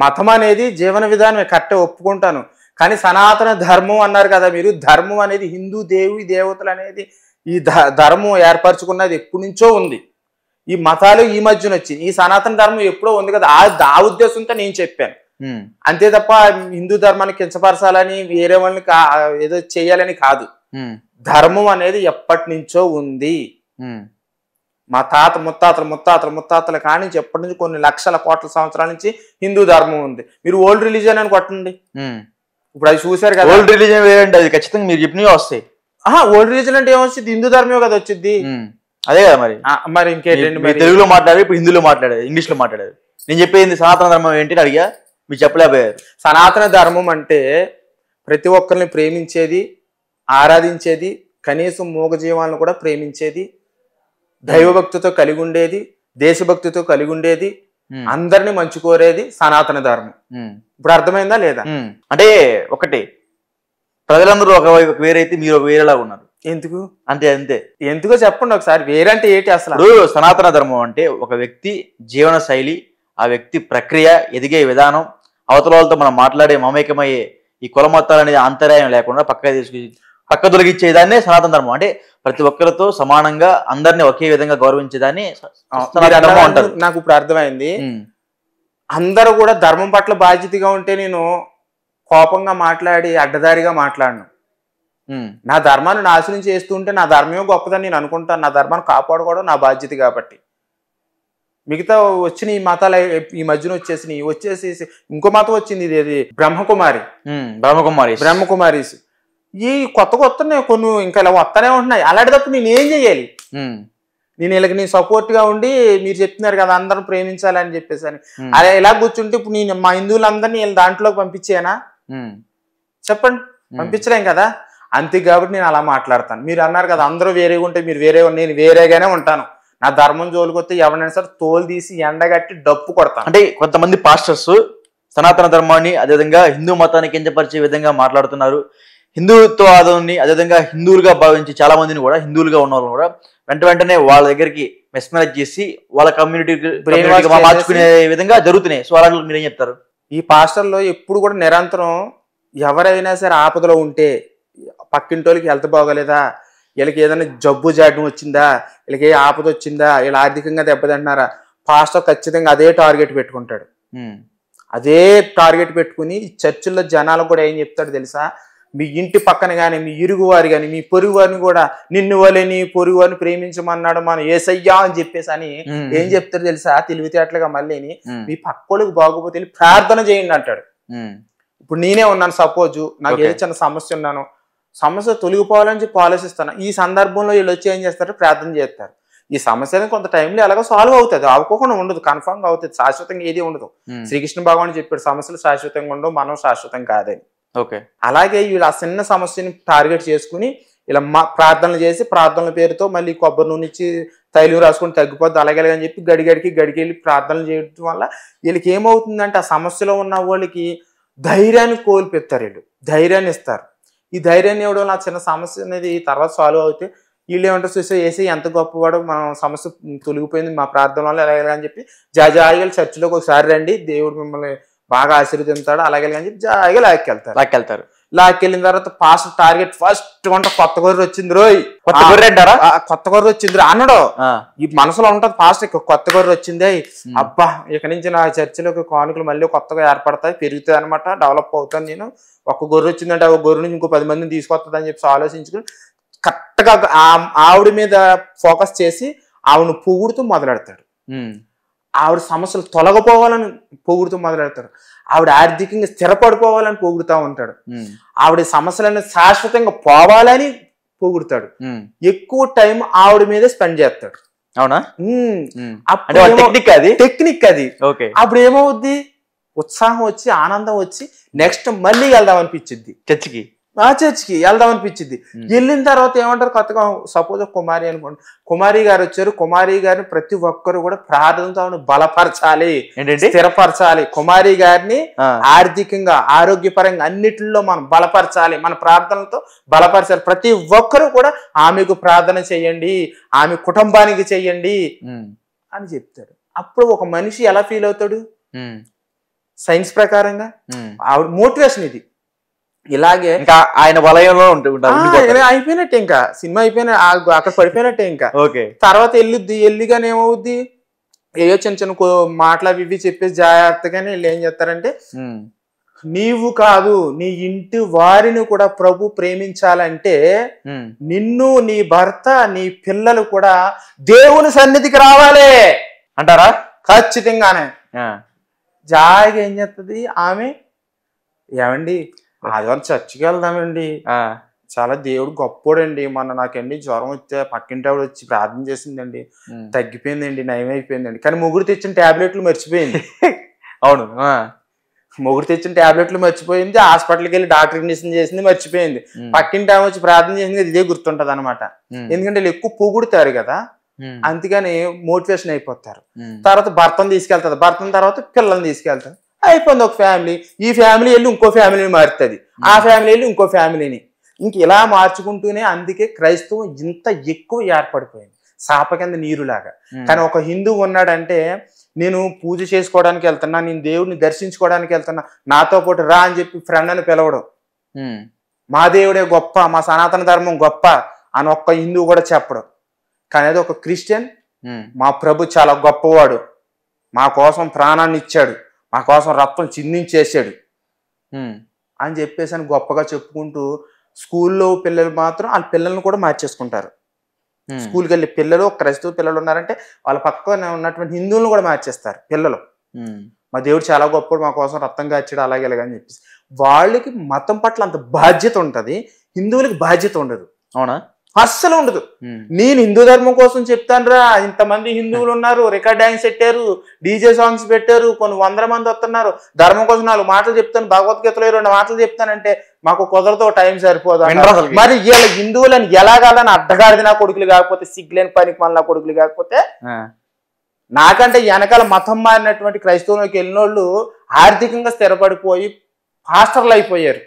మతం అనేది జీవన విధానం కరెక్టే, ఒప్పుకుంటాను. కానీ సనాతన ధర్మం అన్నారు కదా మీరు. ధర్మం అనేది హిందూ దేవతలు అనేది ఈ ధర్మం ఏర్పరచుకున్నది ఎప్పటి నుంచో ఉంది. ఈ మతాలు ఈ మధ్యన వచ్చింది. ఈ సనాతన ధర్మం ఎప్పుడో ఉంది కదా, ఆ ఉద్దేశంతో నేను చెప్పాను. అంతే తప్ప హిందూ ధర్మాన్ని కించపరచాలని, వేరే వాళ్ళని ఏదో చేయాలని కాదు. ధర్మం అనేది ఎప్పటి నుంచో ఉంది. మా తాత ముత్తాతల కానించి ఎప్పటి నుంచి కొన్ని లక్షల కోట్ల సంవత్సరాల నుంచి హిందూ ధర్మం ఉంది. మీరు ఓల్డ్ రిలీజియన్ అని కొట్టండి, ఇప్పుడు అది చూసారు కదా. ఓల్డ్ రిలీజియన్ వేయండి, అది ఖచ్చితంగా మీరు చెప్పినవి వస్తాయి. ఓల్డ్ రిలీజియన్ అంటే ఏమొచ్చింది? హిందూ ధర్మమే కదా వచ్చింది. అదే కదా మరి ఇంకేంటండి? మరి తెలుగులో మాట్లాడారు, ఇప్పుడు హిందీలో మాట్లాడారు, ఇంగ్లీష్ లో మాట్లాడారు. నేను చెప్పేది సనాతన ధర్మం ఏంటి అని అడిగా, మీరు చెప్పలేకపోయారు. సనాతన ధర్మం అంటే ప్రతి ఒక్కరిని ప్రేమించేది, ఆరాధించేది, కనీసం మూగజీవాలను కూడా ప్రేమించేది, దైవభక్తితో కలిగి ఉండేది, దేశభక్తితో కలిగి ఉండేది, అందరిని మంచి కోరేది సనాతన ధర్మం. ఇప్పుడు అర్థమైందా లేదా? అంటే ఒకటి, ప్రజలందరూ ఒక వేరైతే మీరు ఒక వేరేలాగా ఉన్నారు. ఎందుకు అంతే అంతే ఎందుకో చెప్పండి ఒకసారి. వేరంటే ఏంటి అసలు? సనాతన ధర్మం అంటే ఒక వ్యక్తి జీవన శైలి, ఆ వ్యక్తి ప్రక్రియ, ఎదిగే విధానం, అవతల వాళ్ళతో మనం మాట్లాడే మమేకమయ్యే ఈ కుల మతాలు అనేది అంతరాయం లేకుండా పక్క తొలగించేదాన్నే సనాతన ధర్మం. అంటే ప్రతి ఒక్కరితో సమానంగా అందరినీ ఒకే విధంగా గౌరవించేదాన్ని సనాతన ధర్మం అంటారు. నాకు ఇప్పుడు అర్థమైంది. అందరూ కూడా ధర్మం పట్ల బాధ్యతగా ఉంటే నేను కోపంగా మాట్లాడి అడ్డదారిగా మాట్లాడను. నా ధర్మాన్ని నాశనం చేస్తూ ఉంటే నా ధర్మమే గొప్పదని నేను అనుకుంటాను. నా ధర్మాన్ని కాపాడుకోవడం నా బాధ్యత కాబట్టి. మిగతా వచ్చిన ఈ మతాలు ఈ మధ్యన వచ్చేసి ఇంకో మతం వచ్చింది, ఇది బ్రహ్మకుమారీస్. ఈ కొత్త కొన్ని ఇంకా ఇలా వస్తూనే ఉంటున్నాయి. అలాంటిదప్పుడు నేను ఏం చెయ్యాలి? నేను వీళ్ళకి నేను సపోర్ట్ గా ఉండి, మీరు చెప్తున్నారు కదా అందరూ ప్రేమించాలని చెప్పేసి అని, అలా ఇలా కూర్చుంటే ఇప్పుడు నేను మా హిందువులందరినీ వీళ్ళ దాంట్లోకి పంపించేనా? చెప్పండి, పంపించలేం కదా. అంతే కాబట్టి నేను అలా మాట్లాడతాను. మీరు అన్నారు కదా అందరూ వేరేగా ఉంటే మీరు వేరే, నేను వేరేగానే ఉంటాను. నా ధర్మం జోలికొస్తే ఎవరైనా సరే తోలు తీసి ఎండగట్టి డప్పు కొడతాను. అంటే కొంతమంది పాస్టర్స్ సనాతన ధర్మాన్ని అదేవిధంగా హిందూ మతాన్ని కించపరిచే విధంగా మాట్లాడుతున్నారు. హిందుత్వాదాన్ని అదేవిధంగా హిందువులుగా భావించి చాలా మందిని కూడా, హిందువులుగా ఉన్న వాళ్ళు కూడా వెంటనే వాళ్ళ దగ్గరికి మెస్మరైజ్ చేసి వాళ్ళ కమ్యూనిటీ మార్చుకునే విధంగా జరుగుతున్నాయి. సో అలాంటి మీరేం చెప్తారు? ఈ పాస్టర్లో ఎప్పుడు కూడా నిరంతరం ఎవరైనా సరే ఆపదలో ఉంటే, పక్కింటోళ్ళకి హెల్త్ బాగోలేదా, వీళ్ళకి ఏదైనా జబ్బు జాడ్యం వచ్చిందా, వీళ్ళకి ఏ ఆపద వచ్చిందా, వీళ్ళు ఆర్థికంగా దెబ్బతింటున్నారా, పాస్టర్ ఖచ్చితంగా అదే టార్గెట్ పెట్టుకుంటాడు. అదే టార్గెట్ పెట్టుకుని చర్చిల్లో జనాలకు కూడా ఏం చెప్తాడు తెలుసా? మీ ఇంటి పక్కన కానీ, మీ ఇరుగు వారు కానీ, మీ పొరుగు వారిని కూడా నిన్ను వలె నీ పొరుగు వారిని ప్రేమించమన్నాడు మన యేసయ్యా అని చెప్పేసి అని ఏం చెప్తారు తెలుసా? తెలివితేటలుగా మళ్ళీని మీ పక్కోళ్ళకి బాగోపోతే వెళ్ళి ప్రార్థన చేయండి అంటాడు. ఇప్పుడు నేనే ఉన్నాను, సపోజ్ నాకు ఏదో చిన్న సమస్య ఉన్నాను, సమస్య తొలగిపోవాలని చెప్పి ఆలోచిస్తాను. ఈ సందర్భంలో వీళ్ళు వచ్చి ఏం చేస్తారు? ప్రార్థన చేస్తారు. ఈ సమస్య కొంత టైంలో ఎలాగో సాల్వ్ అవుతుంది, అవ్వకుండా ఉండదు, కన్ఫర్మ్ గా అవుతుంది, శాశ్వతంగా ఏది ఉండదు. శ్రీకృష్ణ భగవాన్ చెప్పాడు సమస్యలు శాశ్వతంగా ఉండవు, మనం శాశ్వతం కాదని. ఓకే, అలాగే వీళ్ళు ఆ చిన్న సమస్యని టార్గెట్ చేసుకుని ఇలా ప్రార్థనలు చేసి ప్రార్థనల పేరుతో మళ్ళీ కొబ్బరి నూనె ఇచ్చి తైలం రాసుకొని తగ్గిపోద్ది అలాగే అని చెప్పి గడిగడికి ప్రార్థనలు చేయడం వల్ల వీళ్ళకి ఏమవుతుందంటే ఆ సమస్యలో ఉన్న వాళ్ళకి ధైర్యాన్ని కోల్పెత్తారు. వీళ్ళు ధైర్యాన్ని ఇస్తారు. ఈ ధైర్యాన్ని ఇవ్వడం వల్ల ఆ చిన్న సమస్య అనేది తర్వాత సాల్వ్ అవుతే వీళ్ళు ఏమంటారు? చూసే వేసి ఎంత గొప్పవాడు, మనం సమస్య తొలగిపోయింది మా ప్రార్థన వల్ల ఎలాగ అని చెప్పి జాయిగా చర్చిలోకి ఒకసారి రండి, దేవుడు మిమ్మల్ని బాగా ఆశీర్వదించాడు అలాగే అని చెప్పి జాయిగా లాక్కెళ్తారు. లాక్కెళ్ళిన తర్వాత పాస్టర్ టార్గెట్ ఫస్ట్ వంట కొత్త గొర్రె వచ్చింది రోయ్, కొత్త గొర్రె అంటారా? కొత్త గొర్రె వచ్చింది అన్నాడు. ఈ మనసులో ఉంటది పాస్టర్, కొత్త గొర్రె వచ్చింది, అబ్బా ఇక నుంచి నా చర్చిలోకి కానుకలు మళ్ళీ కొత్తగా ఏర్పడతాయి, పెరుగుతాయి అనమాట, డెవలప్ అవుతాను నేను. ఒక్క గొర్రె వచ్చిందంటే ఆ గొర్రె నుంచి ఇంకో 10 మందిని తీసుకొస్తుంది అని చెప్పి ఆలోచించుకుని కరెక్ట్గా ఆవిడ మీద ఫోకస్ చేసి ఆవిడను పొగుడుతూ మొదలెడతాడు. ఆవిడ సమస్యలు తొలగిపోవాలని పొగుడుతూ మొదలెడతాడు. ఆవిడ ఆర్థికంగా స్థిరపడిపోవాలని పొగుడుతూ ఉంటాడు. ఆవిడ సమస్యలను శాశ్వతంగా పోవాలని పొగుడుతాడు. ఎక్కువ టైం ఆవిడ మీద స్పెండ్ చేస్తాడు. అవునా? టెక్నిక్ అది. అప్పుడు ఏమవుద్ది? ఉత్సాహం వచ్చి ఆనందం వచ్చి నెక్స్ట్ మళ్ళీ వెళ్దాం అనిపించింది చర్చికి వెళ్దాం అనిపించింది. వెళ్ళిన తర్వాత ఏమంటారు? కొత్తగా సపోజ్ కుమారి అనుకోండి, కుమారి గారు వచ్చారు, కుమారి గారిని ప్రతి ఒక్కరు కూడా ప్రార్థనతో బలపరచాలి, స్థిరపరచాలి, కుమారి గారిని ఆర్థికంగా ఆరోగ్యపరంగా అన్నిటిలో మనం బలపరచాలి, మన ప్రార్థనలతో బలపరచాలి, ప్రతి ఒక్కరు కూడా ఆమెకు ప్రార్థన చెయ్యండి, ఆమె కుటుంబానికి చెయ్యండి అని చెప్తాడు. అప్పుడు ఒక మనిషి ఎలా ఫీల్ అవుతాడు? సైన్స్ ప్రకారంగా ఆవిడ మోటివేషన్ ఇది. ఇలాగే ఇంకా ఆయన వలయంలో అయిపోయినట్టే, ఇంకా సినిమా అయిపోయిన అక్కడ పడిపోయినట్టే. ఇంకా తర్వాత వెళ్ళిగానే ఏమవుద్ది? ఏయో చిన్న చిన్న మాటలు ఇవి చెప్పేసి జాగ్రత్తగానే వీళ్ళు ఏం చేస్తారంటే, నీవు కాదు నీ ఇంటి వారిని కూడా ప్రభు ప్రేమించాలంటే నిన్ను, నీ భర్త, నీ పిల్లలు కూడా దేవుని సన్నిధికి రావాలి అంటారా? ఖచ్చితంగానే. జాయిగా ఏం చేస్తుంది ఆమె? ఏమండి ఆదివారం చర్చికి వెళ్దామండి, చాలా దేవుడు గొప్పోడండి, మొన్న నాకండి జ్వరం వస్తే పక్కింటి ఆవిడ వచ్చి ప్రార్థన చేసిందండి, తగ్గిపోయిందండి, నయం అయిపోయిందండి. కానీ ముగ్గురు తెచ్చిన టాబ్లెట్లు మర్చిపోయింది. అవును, ముగ్గురు తెచ్చిన టాబ్లెట్లు మర్చిపోయింది, హాస్పిటల్కి వెళ్ళి డాక్టర్ ఇంజెక్షన్ చేసింది మర్చిపోయింది, పక్కింటి ఆమె వచ్చి ప్రార్థన చేసింది, ఇదే గుర్తుంటది అనమాట. ఎందుకంటే వీళ్ళు ఎక్కువ పొగుడుతారు కదా, అందుకని మోటివేషన్ అయిపోతారు. తర్వాత భర్తను తీసుకెళ్తారు, భర్తను తర్వాత పిల్లల్ని తీసుకెళ్తారు, అయిపోయింది ఒక ఫ్యామిలీ. ఈ ఫ్యామిలీ వెళ్ళి ఇంకో ఫ్యామిలీని మారుతుంది, ఆ ఫ్యామిలీ వెళ్ళి ఇంకో ఫ్యామిలీని, ఇంక ఇలా మార్చుకుంటూనే. అందుకే క్రైస్తవం ఇంత ఎక్కువ ఏర్పడిపోయింది, శాప కింద నీరులాగా. కానీ ఒక హిందువు ఉన్నాడంటే, నేను పూజ చేసుకోవడానికి వెళ్తున్నా, నేను దేవుడిని దర్శించుకోవడానికి వెళ్తున్నా, నాతో పాటు రా అని చెప్పి ఫ్రెండ్ అని పిలవడం, మా దేవుడే గొప్ప, మా సనాతన ధర్మం గొప్ప అని ఒక్క హిందువు కూడా చెప్పడం. కానీ అది ఒక క్రిస్టియన్, మా ప్రభు చాలా గొప్పవాడు, మా కోసం ప్రాణాన్ని ఇచ్చాడు, మా కోసం రక్తం చిందించేసాడు అని చెప్పేసి అని గొప్పగా చెప్పుకుంటూ, స్కూల్లో పిల్లలు మాత్రం వాళ్ళ పిల్లల్ని కూడా మార్చేసుకుంటారు. స్కూల్కి వెళ్ళి పిల్లలు, క్రైస్తవ పిల్లలు ఉన్నారంటే వాళ్ళ పక్కన ఉన్నటువంటి హిందువులను కూడా మార్చేస్తారు పిల్లలు. మా దేవుడు చాలా గొప్పడు, మా కోసం రక్తం కాచాడు అలాగే ఇలాగని చెప్పేసి. వాళ్ళకి మతం పట్ల అంత బాధ్యత ఉంటది, హిందువులకి బాధ్యత ఉండదు. అవునా? అస్సలు ఉండదు. నేను హిందూ ధర్మం కోసం చెప్తాను రా, ఇంతమంది హిందువులు ఉన్నారు, రికార్డ్ డాన్స్ పెట్టారు, డీజే సాంగ్స్ పెట్టారు, కొన్ని 100 మంది వస్తున్నారు, ధర్మం కోసం 4 మాటలు చెప్తాను, భగవద్గీతలో 2 మాటలు చెప్తానంటే మాకు కుదరతో టైం సరిపోదు. మరి వీళ్ళ హిందువులని ఎలాగాలని అడ్డగాడిది నా కొడుకులు కాకపోతే, సిగ్గులేని పనికి మళ్ళీ కొడుకులు కాకపోతే, నాకంటే వెనకాల మతం మారినటువంటి క్రైస్తవులోకి వెళ్ళినోళ్ళు ఆర్థికంగా స్థిరపడిపోయి పాస్టర్లు అయిపోయారు.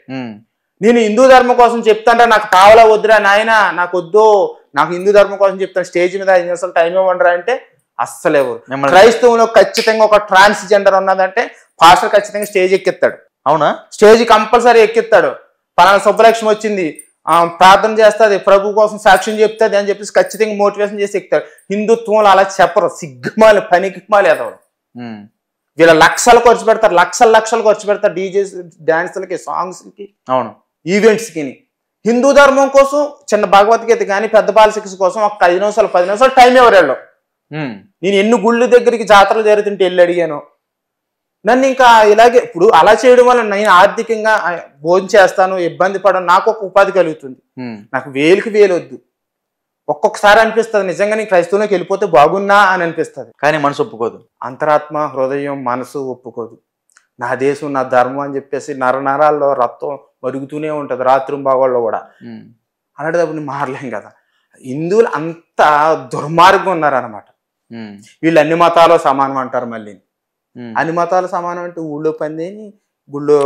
నేను హిందూ ధర్మం కోసం చెప్తాంటే నాకు కావాలా వద్దురా నాయన, నాకు వద్దు, నాకు హిందూ ధర్మం కోసం చెప్తాను, స్టేజ్ మీద 5 నిమిషాలు టైం ఇవ్వండిరా అంటే అస్సలు ఎవరు. క్రైస్తవంలో ఖచ్చితంగా ఒక ట్రాన్స్జెండర్ ఉన్నదంటే పాస్టర్ ఖచ్చితంగా స్టేజ్ ఎక్కిస్తాడు. అవునా? స్టేజ్ కంపల్సరీ ఎక్కిస్తాడు. పలానా సుబ్బలక్ష్మి వచ్చింది, ప్రార్థన చేస్తుంది, ప్రభు కోసం సాక్ష్యం చెప్తుంది అని చెప్పేసి ఖచ్చితంగా మోటివేషన్ చేసి ఎక్కుతాడు. హిందుత్వంలో అలా చెప్పరు, సిగ్గుమాలి పనికిమాలి ఎదవరు. వీళ్ళ లక్షలు ఖర్చు పెడతారు, లక్షలు ఖర్చు పెడతారు డీజే డాన్సులకి, సాంగ్స్కి. అవును. ఈవెంట్స్కి. హిందూ ధర్మం కోసం చిన్న భగవద్గీత కానీ పెద్ద బాలశిక్ష కోసం ఒక 5 నిమిషాలు 10 నిమిషాలు టైం ఎవరు నేను ఎన్ని గుళ్ళు దగ్గరికి జాతరలు జరుగుతుంటే వెళ్ళి అడిగాను. నన్ను ఇంకా ఇలాగే ఇప్పుడు అలా చేయడం వల్ల నేను ఆర్థికంగా భోజనం చేస్తాను, ఇబ్బంది పడను, నాకు ఒక ఉపాధి కలుగుతుంది. నాకు వేలుకి వేలు వద్దు. ఒక్కొక్కసారి అనిపిస్తుంది నిజంగా నేను క్రైస్తవులోకి వెళ్ళిపోతే బాగున్నా అని అనిపిస్తుంది. కానీ మనసు ఒప్పుకోదు. అంతరాత్మ హృదయం మనసు ఒప్పుకోదు. నా దేశం నా ధర్మం అని చెప్పేసి నరాల్లో రక్తం మరుగుతూనే ఉంటుంది రాత్రి బాగోళ్ళు కూడా. అలాంటిదప్పుడు నేను మారలేం కదా. హిందువులు అంత దుర్మార్గం ఉన్నారనమాట. వీళ్ళు అన్ని మతాలు సమానం అంటారు. మళ్ళీ అన్ని మతాలు సమానం అంటే ఊళ్ళో పందేని గుళ్ళో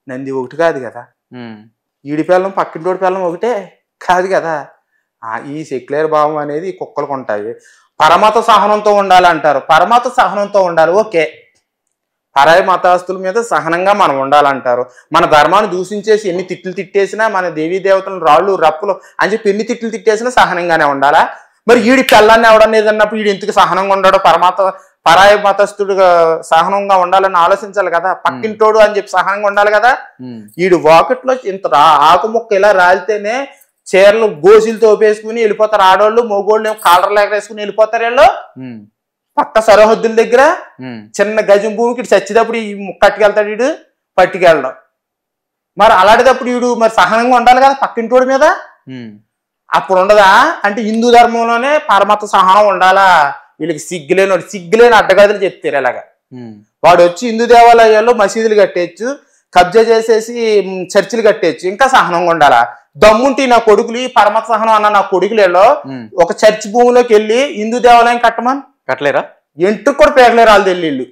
నంది ఒకటి కాదు కదా. ఈడి పిల్లం పక్కింటోడి పిల్లం ఒకటే కాదు కదా. ఈ సెక్యులర్ భావం అనేది కుక్కలకు ఉంటాయి. పరమత సహనంతో ఉండాలంటారు. పరమత సహనంతో ఉండాలి, ఓకే. పరాయి మతస్థుల మీద సహనంగా మనం ఉండాలంటారు. మన ధర్మాన్ని దూషించేసి ఎన్ని తిట్లు తిట్టేసినా, మన దేవీ దేవతలను రాళ్ళు రప్పులు అని చెప్పి ఎన్ని తిట్లు తిట్టేసినా సహనంగానే ఉండాలా? మరి ఈడి పిల్లాన్ని ఎవడన్నా ఏదన్నప్పుడు ఈడు ఎందుకు సహనంగా ఉండడు? పరాయి మతస్థుడుగా సహనంగా ఉండాలని ఆలోచించాలి కదా. పక్కింటోడు అని చెప్పి సహనంగా ఉండాలి కదా. ఈడు వాకెట్లో ఇంత ఆకుముక్క ఇలా రాలితేనే చీరలు గోసులతో వేసుకుని వెళ్ళిపోతారు ఆడవాళ్ళు. మగోళ్ళు కాలర్ లేక వేసుకుని వెళ్ళిపోతారు. వీళ్ళు పక్క సరిహద్దుల దగ్గర చిన్న గజం భూమికి చచ్చేటప్పుడు ఈ కట్టుకెళ్తాడు, వీడు పట్టుకెళ్ళడం. మరి అలాంటిదప్పుడు వీడు మరి సహనంగా ఉండాలి కదా పక్కింటోడి మీద. అప్పుడు ఉండదా? అంటే హిందూ ధర్మంలోనే పరమత సహనం ఉండాలా? వీళ్ళకి సిగ్గులేని అడ్డగదులు చెప్తారు. ఇలాగా వాడు వచ్చి హిందూ దేవాలయాల్లో మసీదులు కట్టేయచ్చు, కబ్జా చేసేసి చర్చిలు కట్టేయచ్చు, ఇంకా సహనంగా ఉండాలా? దమ్ముంటి నా కొడుకులు పరమత సహనం అన్న నా కొడుకులలో ఒక చర్చి భూమిలోకి వెళ్ళి హిందూ దేవాలయం కట్టలేరా? ఎంటుకు కూడా పేకలేరు వాళ్ళు తెలియళ్ళు.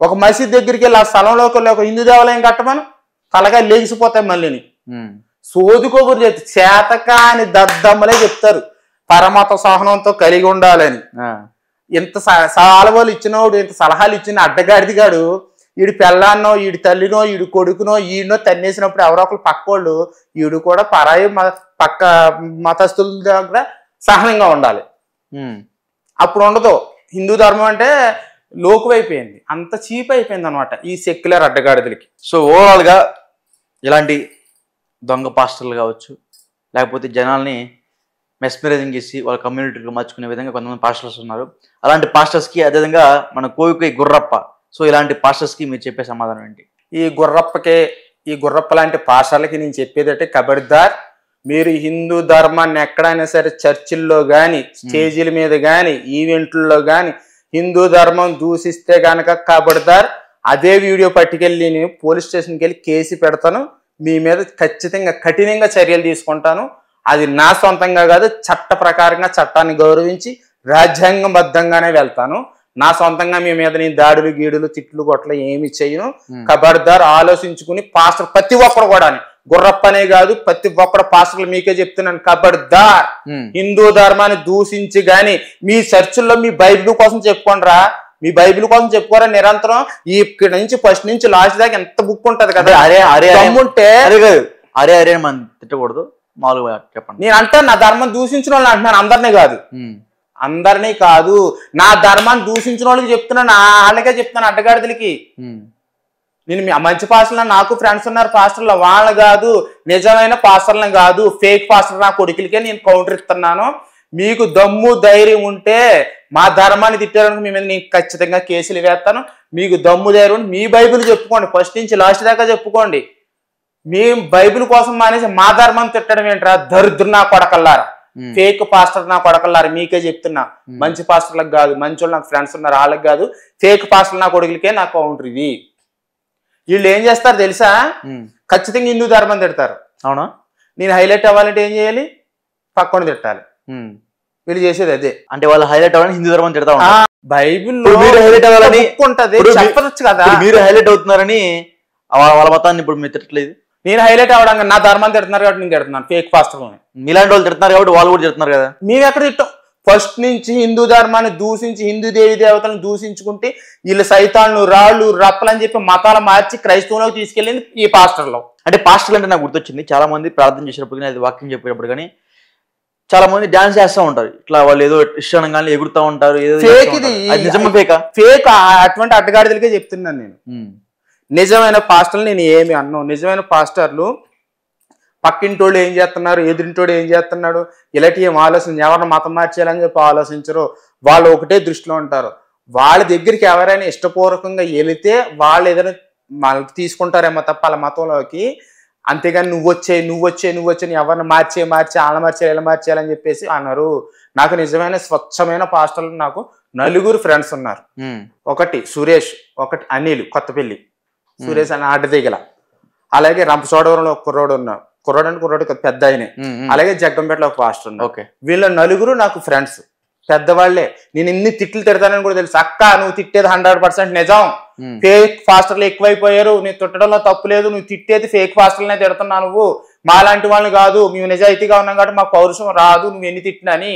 ఒక మసీద్ దగ్గరికి వెళ్ళి ఆ స్థలంలోకి వెళ్ళి ఒక హిందూ దేవాలయం కట్టమని తలగా లేచిపోతాయి. మళ్ళీని సోదుకోబురు చెప్తే చేతకాని దద్దమ్మలే చెప్తారు పరమత సహనంతో కలిగి ఉండాలని. ఇంత సలహాలు ఇచ్చినోడు, ఇంత సలహాలు ఇచ్చిన అడ్డగాడిదిగాడు ఈడు పెళ్ళాన్నో ఈడు తల్లినో ఈడు కొడుకునో ఈయనో తన్నేసినప్పుడు ఎవరో ఒకరు పక్కోళ్ళు ఈడు కూడా పరాయి పక్క మతస్థుల దగ్గర సహనంగా ఉండాలి. అప్పుడు ఉండదు. హిందూ ధర్మం అంటే లోకువైపోయింది, అంత చీప్ అయిపోయింది అనమాట ఈ సెక్యులర్ అడ్డగాడిదలకి. సో ఓవరాల్గా ఇలాంటి దొంగ పాస్టర్లు కావచ్చు, లేకపోతే జనాల్ని మెస్మరైజింగ్ చేసి వాళ్ళ కమ్యూనిటీకి మార్చుకునే విధంగా కొంతమంది పాస్టర్స్ ఉన్నారు. అలాంటి పాస్టర్స్కి అదేవిధంగా మన కోయికోయి గుర్రప్ప, సో ఇలాంటి పాస్టర్స్కి మీరు చెప్పే సమాధానం ఏంటి? ఈ గుర్రప్ప లాంటి పాస్టర్లకి నేను చెప్పేదంటే ఖబర్దార్, మీరు హిందూ ధర్మాన్ని ఎక్కడైనా సరే చర్చిల్లో కానీ స్టేజీల మీద కానీ ఈవెంట్లలో కానీ హిందూ ధర్మం దూషిస్తే కనుక ఖబర్దార్, అదే వీడియో పట్టుకెళ్ళి నేను పోలీస్ స్టేషన్కి వెళ్ళి కేసు పెడతాను. మీ మీద ఖచ్చితంగా కఠినంగా చర్యలు తీసుకుంటాను. అది నా సొంతంగా కాదు, చట్ట ప్రకారంగా చట్టాన్ని గౌరవించి రాజ్యాంగబద్ధంగానే వెళ్తాను. నా సొంతంగా మీ మీద నేను దాడులు గీడులు తిట్లు కొట్టలు ఏమి చేయను. ఖబర్దార్ ఆలోచించుకుని పాస్టర్ ప్రతి ఒక్కరు కూడా గుర్రప్పనే కాదు ప్రతి ఒక్కరు పాస్టర్లు మీకే చెప్తున్నాను, ఖబర్దార్ హిందూ ధర్మాన్ని దూషించి గాని మీ చర్చిల్లో మీ బైబిల్ కోసం చెప్పుకోండిరా. మీ బైబిల్ కోసం చెప్పుకోరా నిరంతరం. ఇక్కడ నుంచి ఫస్ట్ నుంచి లాస్ట్ దాకా ఎంత బుక్ ఉంటది కదా. ఉంటే అరే అరే మనం తిట్టకూడదు, మామూలుగా చెప్పండి. నేను అంటే నా ధర్మం దూషించిన వాళ్ళని అంటున్నాను, అందరినీ కాదు నా ధర్మాన్ని దూషించిన వాళ్ళకి చెప్తున్నాను, వాళ్ళకే చెప్తున్నాను అడ్డగాడిదలకి. నేను మంచి పాస్టర్లు, నాకు ఫ్రెండ్స్ ఉన్నారు పాస్టర్లు, వాళ్ళు కాదు నిజమైన పాస్టర్లను కాదు ఫేక్ పాస్టర్ నా కొడుకులకే నేను కౌంటర్ ఇస్తున్నాను. మీకు దమ్ము ధైర్యం ఉంటే మా ధర్మాన్ని తిట్టడానికి మీ మీద నేను ఖచ్చితంగా కేసులు వేస్తాను. మీకు దమ్ము ధైర్యం ఉంటే మీ బైబిల్ చెప్పుకోండి, ఫస్ట్ నుంచి లాస్ట్ దాకా చెప్పుకోండి. మీ బైబిల్ కోసం మానేసి మా ధర్మాన్ని తిట్టడం ఏంట్రా దరిద్ర నా కొడకల్లారా, ఫేక్ పాస్టర్ నా కొడకల్లారా. మీకే చెప్తున్నా, మంచి పాస్టర్లకు కాదు, మంచి వాళ్ళు నాకు ఫ్రెండ్స్ ఉన్నారు వాళ్ళకి కాదు, ఫేక్ పాస్టర్ నా కొడుకులకే నా కౌంటర్ ఇది. వీళ్ళు ఏం చేస్తారు తెలుసా, ఖచ్చితంగా హిందూ ధర్మం తిడతారు. అవునా? నేను హైలైట్ అవ్వాలంటే ఏం చేయాలి, పక్కన తిట్టాలి. వీళ్ళు చేసేది అదే. అంటే వాళ్ళు హైలైట్ అవ్వాలని హిందూ ధర్మం తిడతా ఉంటారు. బైబిల్లో మీరు హైలైట్ అవ్వాలని ఉంటది, చెప్పచ్చు కదా. మీరు హైలైట్ అవుతున్నారని వాళ్ళ మతాన్ని ఇప్పుడు మీరు తిట్టలేదు. నేను హైలైట్ అవ్వడానికి నా ధర్మాన్ని తిడుతున్నారు కాబట్టి నేను తిడుతున్నాను ఫేక్ పాస్టర్లని. మీలాంటి వాళ్ళు తిడుతున్నారు కాబట్టి వాళ్ళు కూడా తిడుతున్నారు కదా. మేము ఎక్కడ తిట్టాం? ఫస్ట్ నుంచి హిందూ ధర్మాన్ని దూషించి హిందూ దేవి దేవతలను దూషించుకుంటే వీళ్ళు సైతాన్లు రాళ్ళు రప్పలు అని చెప్పి మతాలు మార్చి క్రైస్తవంలోకి తీసుకెళ్ళింది ఈ పాస్టర్లు. అంటే పాస్టర్లు అంటే నాకు గుర్తొచ్చింది, చాలా మంది ప్రార్థన చేసినప్పుడు కానీ అది వాక్యం చెప్పేటప్పుడు కానీ చాలా మంది డాన్స్ చేస్తూ ఉంటారు. ఇట్లా వాళ్ళు ఏదో ఇష్టం కానీ ఎగురుతూ ఉంటారు. ఫేక్ ఇది, నిజమా ఫేకా? ఫేక్. అటువంటి అడ్డగాడిదలకే చెప్తున్నాను నేను. నిజమైన పాస్టర్లు నేను ఏమి అన్నాను. నిజమైన పాస్టర్లు పక్కింటోళ్ళు ఏం చేస్తున్నారు, ఎదురింటోడు ఏం చేస్తున్నాడు, ఇలాంటి ఏం ఆలోచన, ఎవరిని మతం మార్చేయాలని చెప్పి ఆలోచించరు. వాళ్ళు ఒకటే దృష్టిలో ఉంటారు. వాళ్ళ దగ్గరికి ఎవరైనా ఇష్టపూర్వకంగా వెళితే వాళ్ళు ఏదైనా తీసుకుంటారేమో తప్ప వాళ్ళ మతంలోకి. అంతేగాని నువ్వు వచ్చే ఎవరిని మార్చి వాళ్ళ మార్చేయాలి ఇలా మార్చేయాలని చెప్పేసి అన్నారు. నాకు నిజమైన స్వచ్ఛమైన పాస్టర్లు నాకు 4 ఫ్రెండ్స్ ఉన్నారు. ఒకటి సురేష్, ఒకటి అనిల్ కొత్తపల్లి, సురేష్ అని ఆడదిగల, అలాగే రంపచోడవరంలో ఒక కుర్రోడు ఉన్నాడు, కుర్రోడు పెద్ద ఆయనే, అలాగే జగ్గంపేటలో ఒక పాస్టర్ ఉన్నాడు. వీళ్ళ 4 నాకు ఫ్రెండ్స్, పెద్దవాళ్లే. నేను ఇన్ని తిట్లు తిడతానని కూడా తెలుసు. అక్క నువ్వు తిట్టేది 100% నిజం, ఫేక్ పాస్టర్లు ఎక్కువైపోయారు, నేను తిట్టడంలో తప్పు లేదు, నువ్వు తిట్టేది ఫేక్ పాస్టర్లనే తిడుతున్నావు, నువ్వు మాలాంటి వాళ్ళని కాదు, మేము నిజాయితీగా ఉన్నాం కాబట్టి మాకు పౌరుషం రాదు నువ్వు ఎన్ని తిట్టినని.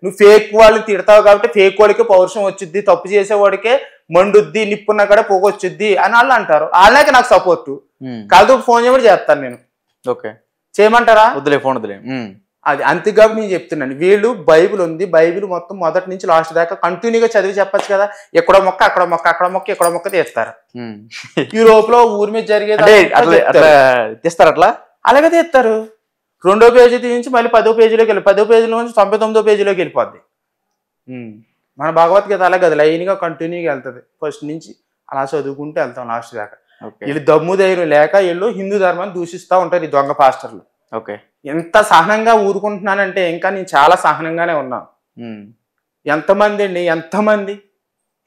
నువ్వు ఫేక్ వాళ్ళని తిడతావు కాబట్టి ఫేక్ వాడికే పౌరుషం వచ్చిద్ది, తప్పు చేసేవాడికే మండుద్ది, నిప్పున్నా కూడా పొగొచ్చుద్ది అని వాళ్ళు అంటారు. వాళ్ళకి నాకు సపోర్టు. కాదు ఫోన్ చేయమని చేస్తాను నేను. చేయమంటారా? వద్దులే, ఫోన్ వద్దులే. అది అంతే కాబట్టి నేను చెప్తున్నాను. వీళ్ళు బైబిల్ ఉంది, బైబిల్ మొత్తం మొదటి నుంచి లాస్ట్ దాకా కంటిన్యూగా చదివి చెప్పచ్చు కదా. ఎక్కడో మొక్క అక్కడ మొక్క, అక్కడ మొక్క ఎక్కడో మొక్క తీస్తారు. యూరోప్ లో ఊరి మీద జరిగేది తీస్తారు, అట్లా అలాగే తీస్తారు. 2వ పేజీ నుంచి మళ్ళీ 10వ పేజీలోకి వెళ్ళి 10వ పేజీలో నుంచి 99వ పేజీలోకి వెళ్ళిపోద్ది. మన భగవద్గీత అలాగే అది లైన్ గా కంటిన్యూగా వెళ్తుంది. ఫస్ట్ నుంచి అలా చదువుకుంటూ వెళ్తాం లాస్ట్ దాకా. వీళ్ళు దమ్ము ధైర్యం లేక వీళ్ళు హిందూ ధర్మాన్ని దూషిస్తూ ఉంటారు ఈ దొంగ పాస్టర్లు. ఎంత సహనంగా ఊరుకుంటున్నానంటే ఇంకా నేను చాలా సహనంగానే ఉన్నాను. ఎంతమంది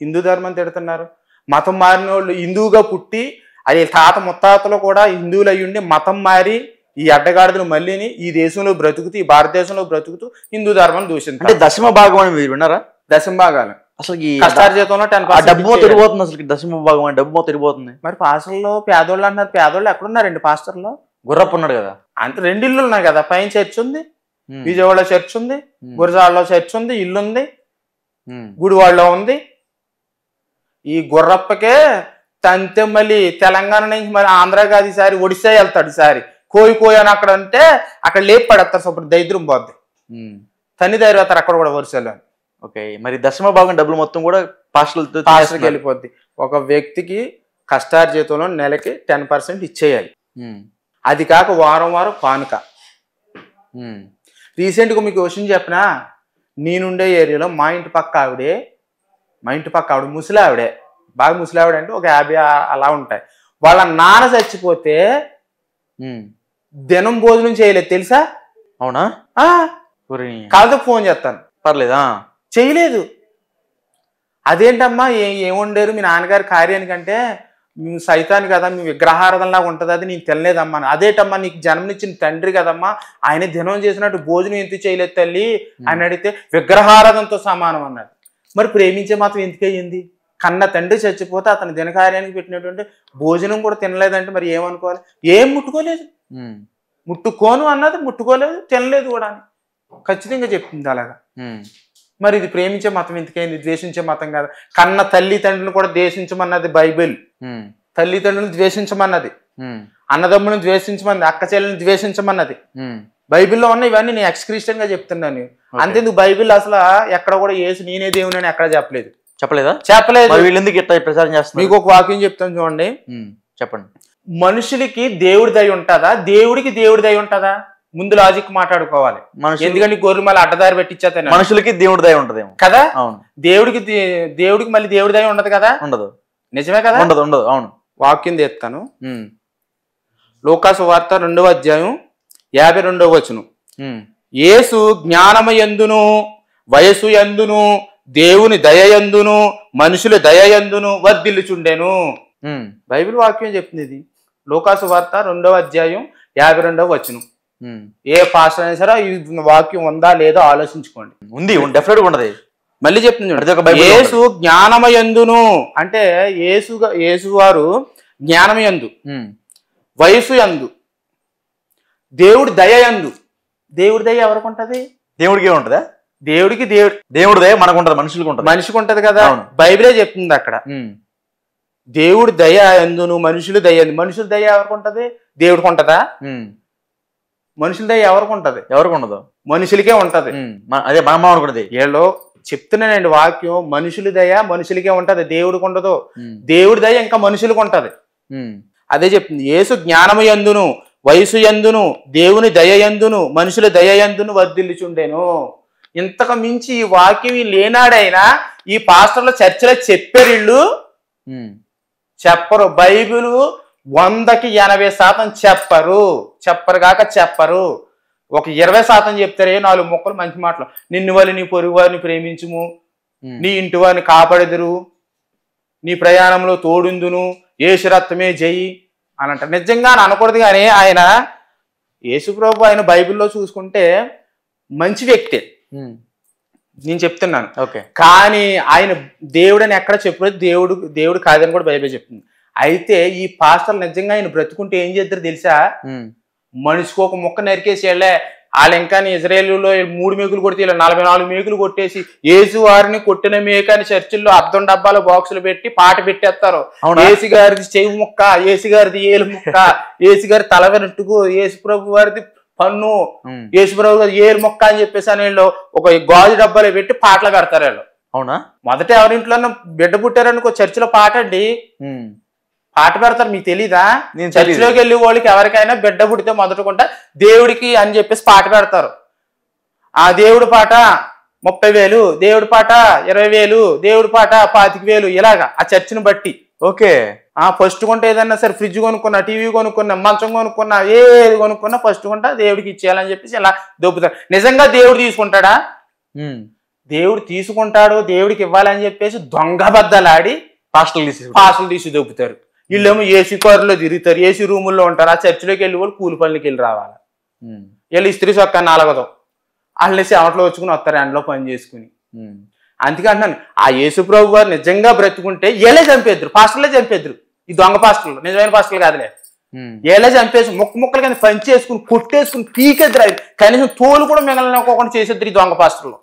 హిందూ ధర్మం తిడుతున్నారు. మతం మారిన వాళ్ళు హిందువుగా పుట్టి అది తాత ముత్తాతలు కూడా హిందువులు అయ్యుండి మతం మారి ఈ అడ్డగాడిదలు మళ్ళీని ఈ దేశంలో బ్రతుకుతూ, ఈ భారతదేశంలో బ్రతుకుతూ హిందూ ధర్మం దూషించారు. దశమ భాగం అని మీరు విన్నారా? దశమ భాగాలు అసలు కష్టార్జితంలో 10% డబ్బు తిరిగిపోతుంది. అసలు దశమ భాగం అని డబ్బు తిరిగిపోతుంది. మరి పాస్టర్లో పేదోళ్ళు అంటున్నారు. పేదోళ్ళు ఎక్కడున్నారండి పాస్టర్లో? గుర్రప్ప ఉన్నాడు కదా. అంటే 2 ఇల్లు ఉన్నాయి కదా. పైన చర్చ్ ఉంది, విజయవాడలో చర్చ్ ఉంది, గురజాడలో చర్చ్ ఉంది, ఇల్లు ఉంది, గుడివాడలో ఉంది. ఈ గుర్రప్పకే తంతే మళ్ళీ తెలంగాణ నుంచి మరి ఆంధ్ర కాదు, ఈసారి ఒడిశా వెళ్తాడు. ఈసారి కోయి అని అక్కడ అంటే అక్కడ లేపు పడేస్తారు. సప్పుడు దరిద్రం పోద్ది, తన్ని ధైర్యతారు అక్కడ కూడా వరుసలో. మరి దశమ భాగం డబ్బులు మొత్తం కూడా పాస్టర్కి వెళ్ళిపోద్ది. ఒక వ్యక్తికి కష్టార్జితంలో నెలకి 10% ఇచ్చేయాలి. అది కాక వారం కానుక. రీసెంట్గా మీకు క్వశ్చన్ చెప్పినా, నేనుండే ఏరియాలో మా ఇంటి పక్క ఆవిడ ముసలావిడే, బాగా ముసలావిడ అంటే ఒక 50 అలా ఉంటాయి. వాళ్ళ నాన్న చచ్చిపోతే దినం భోజనం చేయలేదు తెలుసా? అవునా? కాదు ఫోన్ చేస్తాను, పర్లేదా? చేయలేదు. అదేంటమ్మా ఏం వండారు మీ నాన్నగారి కార్యానికంటే, మేము సైతాన్ని కదా, మీ విగ్రహారాధనలాగా ఉంటుంది, అది నేను తినలేదమ్మా. అదేటమ్మా నీకు జన్మనిచ్చిన తండ్రి కదమ్మా, ఆయన దినం చేసినట్టు భోజనం ఎందుకు చేయలేదు తల్లి అని అడిగితే విగ్రహారాధనతో సమానం అన్నాడు. మరి ప్రేమించే మాత్రం ఎందుకు అయ్యింది? కన్న తండ్రి చచ్చిపోతే అతని దినకార్యానికి పెట్టినటువంటి భోజనం కూడా తినలేదంటే మరి ఏమనుకోవాలి? ఏం ముట్టుకోలేదు, ముట్టుకోను అన్నది ముట్టుకోలేదు, తినలేదు కూడా అని ఖచ్చితంగా చెప్తుంది అలాగా. మరి ఇది ప్రేమించే మతం ఎందుకైంది? ద్వేషించే మతం కదా. కన్న తల్లిదండ్రులను కూడా ద్వేషించమన్నది బైబిల్. తల్లిదండ్రులను ద్వేషించమన్నది, అన్నదమ్ములను ద్వేషించమన్నది, అక్క చెల్లెలను ద్వేషించమన్నది బైబిల్లో ఉన్న. ఇవన్నీ నేను ఎక్స్క్రిస్టియన్ గా చెప్తున్నాను. అంతేందుకు బైబిల్ అసలు ఎక్కడ కూడా యేసు నేనే దేవుని అని ఎక్కడ చెప్పలేదు. చెప్పలేదు. ప్రచారం చేస్తారు. మీకు ఒక వాక్యం చెప్తాను చూడండి. చెప్పండి. మనుషులకి దేవుడి దయ ఉంటుందా, దేవుడికి దేవుడి దయ ఉంటుందా? ముందు లాజిక్ మాట్లాడుకోవాలి. ఎందుకంటే గొర్రెలు మళ్ళీ అడ్డదారి పెట్టించేత మనుషులకి దేవుడి దయ ఉంటదేమో కదా. అవును. దేవుడికి మళ్ళీ దేవుడి దయ ఉండదు కదా. ఉండదు. నిజమే కదా. ఉండదు. అవును. వాక్యం తెస్తాను. లూకాసు వార్త 2వ అధ్యాయం 52వ వచనం. యేసు జ్ఞానమయందును వయసు యందును దేవుని దయయందును మనుషుల దయయందును వర్ధిల్లుచుండెను. బైబిల్ వాక్యం చెప్తుంది ఇది. లూకాసు వార్త 2వ అధ్యాయం 52వ వచనం. ఏ పాస్టర్ అయినా సరే ఈ వాక్యం ఉందా లేదో ఆలోచించుకోండి. ఉంది, డెఫినెట్ గా ఉండదు. మళ్ళీ చెప్తుంది, యేసు జ్ఞానమయందును అంటే యేసు వారు జ్ఞానమయందు, వయసు యందు, దేవుడి దయ యందు. దేవుడి దయ ఎవరికి ఉంటది? దేవుడికి ఉంటదా? దేవుడి దయ మనకు ఉంటది, మనిషికి ఉంటది కదా. బైబిలే చెప్తుంది అక్కడ. దేవుడి దయ ఎందును మనుషులు దయ. మనుషుల దయ ఎవరికి ఉంటది? దేవుడికి ఉంటదా? మనుషుల దయ ఎవరికి ఉంటది? ఎవరికి ఉండదు, మనుషులకే ఉంటది. అదే మనం అనుకున్నది. వీళ్ళు చెప్తున్నానండి వాక్యం. మనుషుల దయ మనుషులకే ఉంటది, దేవుడికి ఉండదు. దేవుడి దయ ఇంకా మనుషులకు ఉంటది. అదే చెప్తుంది. యేసు జ్ఞానము యందును వయసు యందును దేవుని దయ యందును మనుషుల దయ యందును వర్ధిల్లుచుండెను. ఇంతకు మించి ఈ వాక్యం లేనాడైనా ఈ పాస్టర్ల చర్చలో చెప్పారు. వీళ్ళు చెప్పరు. బైబిల్ 100కి 80% చెప్పరు కాక చెప్పరు. ఒక 20% చెప్తారే 4 ముక్కలు మంచి మాటలు. నిన్ను వాళ్ళు నీ పొరుగు వారిని ప్రేమించుము, నీ ఇంటి వారిని కాపాడెదరు, నీ ప్రయాణంలో తోడుందును, యేసు రక్తమే జయి అని అంటారు. నిజంగా అని అనకూడదు, కానీ ఆయన యేసుప్రభు ఆయన బైబిల్లో చూసుకుంటే మంచి వ్యక్తే, నేను చెప్తున్నాను. కానీ ఆయన దేవుడని ఎక్కడ చెప్పలేదు. దేవుడు కాదని కూడా బైబిల్ చెప్తుంది. అయితే ఈ పాస్టర్లు నిజంగా ఆయన బ్రతుకుంటే ఏం చేద్దరు తెలుసా? మనిషికి ఒక ముక్క నరికేసి వెళ్ళే వాళ్ళు ఇంకా ఇజ్రాయేలులో 3 మేకులు కొడితే ఇలా 44 మేకులు కొట్టేసి యేసు వారిని కొట్టిన మేకని చర్చిల్లో అద్దం డబ్బాలో బాక్సులు పెట్టి పాట పెట్టేస్తారు. యేసు గారిది చెవి ముక్క, యేసు గారిది ఏలు ముక్క, యేసు గారి తల వెనట్టుకు, యేసు ప్రభు వారిది పన్ను, యేసు ప్రభు గారి ఏలు ముక్క అని చెప్పేసి అని వీళ్ళు ఒక గాజు డబ్బాలో పెట్టి పాటలు పెడతారు వీళ్ళు. అవునా? మొదట ఎవరింట్లో బిడ్డ పుట్టారనుకో చర్చిలో పాట అండి, పాట పెడతారు. మీకు తెలీదా? చర్చిలోకి వెళ్ళి వాళ్ళకి ఎవరికైనా బిడ్డ పుడితే మొదటకుంటా దేవుడికి అని చెప్పేసి పాట పెడతారు. ఆ దేవుడి పాట 30,000, దేవుడి పాట 20,000, దేవుడి పాట 25,000, ఇలాగా ఆ చర్చిని బట్టి. ఓకే. ఫస్ట్ కొంట ఏదన్నా సరే ఫ్రిడ్జ్ కొనుక్కున్నా, టీవీ కొనుక్కున్నా, మంచం కొనుక్కున్నా, ఏది కొనుక్కున్నా ఫస్ట్ కొంట దేవుడికి ఇచ్చేయాలని చెప్పేసి ఇలా దొబ్బుతారు. నిజంగా దేవుడు తీసుకుంటాడా? దేవుడు తీసుకుంటాడు. దేవుడికి ఇవ్వాలని చెప్పేసి దొంగ బద్దలాడి పాస్టర్లు తీసి దొబ్బుతారు. వీళ్ళేమో ఏసీ కారులో తిరుగుతారు, ఏసీ రూముల్లో ఉంటారు. ఆ చర్చిలోకి వెళ్ళి వాళ్ళు కూలి పనులకి వెళ్ళి రావాలి. వీళ్ళు ఇస్త్రీ చొక్కా 4 వాళ్ళని చెమటలో వచ్చుకుని వస్తారు ఎండలో పని చేసుకుని. అందుకే అంటున్నాను, ఆ యేసుప్రభు గారు నిజంగా బ్రతుకుంటే ఏలే చంపేద్దరు, పాస్టర్లే చంపేద్దరు. ఈ దొంగ పాస్టర్లు, నిజమైన పాస్టర్లు కాదులే. ఏలే చంపేసి ముక్కలు కానీ పని చేసుకుని కొట్టేసుకుని పీకెద్దరు. కనీసం తోలు కూడా మిగలనుకోకుండా చేసేద్దరు ఈ దొంగ పాస్టర్లు.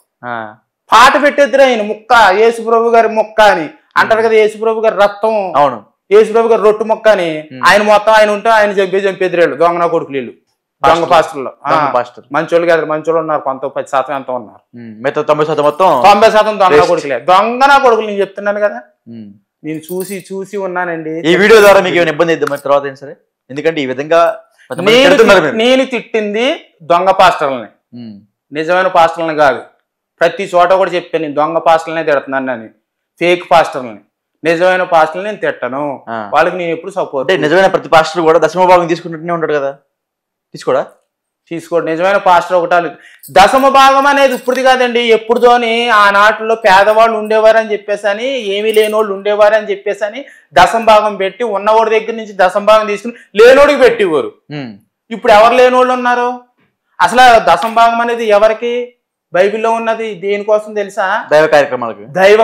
పాట పెట్టేద్దరు ఆయన ముక్క, యేసుప్రభు గారి ముక్క అని అంటారు కదా. యేసుప్రభు గారి రక్తం, అవును, యేసుప్రభు గారు రొట్టు మొక్క అని ఆయన మొత్తం ఆయన ఉంటే ఆయన చంపేద్దరు దొంగ నా కొడుకులు వీళ్ళు దొంగ పాస్టర్లు. మంచోళ్ళు కాదు, మంచోళ్ళు ఉన్నారు, 10% ఎంత ఉన్నారు, 90% దొంగ కొడుకులే. దొంగ నా కొడుకులు నేను చెప్తున్నాను కదా. నేను చూసి ఉన్నానండి. ఈ వీడియో ద్వారా మీకు ఏమైనా ఇబ్బంది అయితే మరి తర్వాత ఏం సరే, ఎందుకంటే ఈ విధంగా నేను తిట్టింది దొంగ పాస్టర్లని, నిజమైన పాస్టర్లని కాదు. ప్రతి చోట కూడా చెప్పాను నేను దొంగ పాస్టర్లనే తిడుతున్నాను అని, ఫేక్ పాస్టర్లని. నిజమైన పాస్టర్లు నేను తిట్టను, వాళ్ళకి నేను ఎప్పుడు సపోర్ట్. నిజమైన ప్రతి పాస్టర్ కూడా దశమ భాగం తీసుకుంటూనే ఉంటాడు కదా, తీసుకోడు. నిజమైన పాస్టర్ ఒకటాలు దశమ భాగం అనేది ఇప్పుడుది కాదండి, ఎప్పుడుతోని ఆనాటిలో పేదవాళ్ళు ఉండేవారు అని చెప్పేసి అని, ఏమీ లేనోళ్ళు ఉండేవారు అని చెప్పేసి అని దశమ భాగం పెట్టి ఉన్నవాడి దగ్గర నుంచి దశమ భాగం తీసుకుని లేనోడికి పెట్టేవారు. ఇప్పుడు ఎవరు లేనోళ్ళు ఉన్నారు? అసలు దశమ భాగం అనేది ఎవరికి బైబిల్లో ఉన్నది? దేనికోసం తెలుసా? దైవ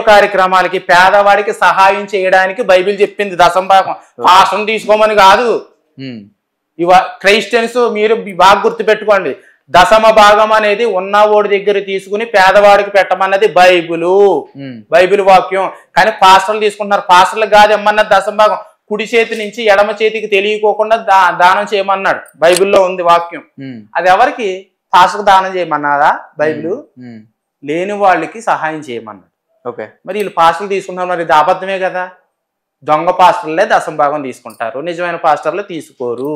కార్యక్రమాలకి, పేదవాడికి సహాయం చేయడానికి బైబిల్ చెప్పింది. దశమ భాగం పాస్టర్ని తీసుకోమని కాదు. క్రైస్టియన్స్ మీరు బాగా గుర్తుపెట్టుకోండి, దశమ భాగం అనేది ఉన్నవాడి దగ్గర తీసుకుని పేదవాడికి పెట్టమన్నది బైబిల్ వాక్యం. కానీ పాస్టర్లు తీసుకుంటున్నారు. పాస్టర్లు కాదు ఏమన్నా దశమ భాగం కుడి చేతి నుంచి ఎడమ చేతికి తెలియకోకుండా దానం చేయమన్నాడు, బైబిల్లో ఉంది వాక్యం. అది ఎవరికి? పాస్టర్కి దానం చేయమన్నారా బైబిల్? లేని వాళ్ళకి సహాయం చేయమన్నాడు. మరి వీళ్ళు పాస్టర్లు తీసుకుంటున్నారు, మరి ఇది అబద్ధమే కదా. దొంగ పాస్టర్లే దశమ భాగం తీసుకుంటారు, నిజమైన పాస్టర్లు తీసుకోరు.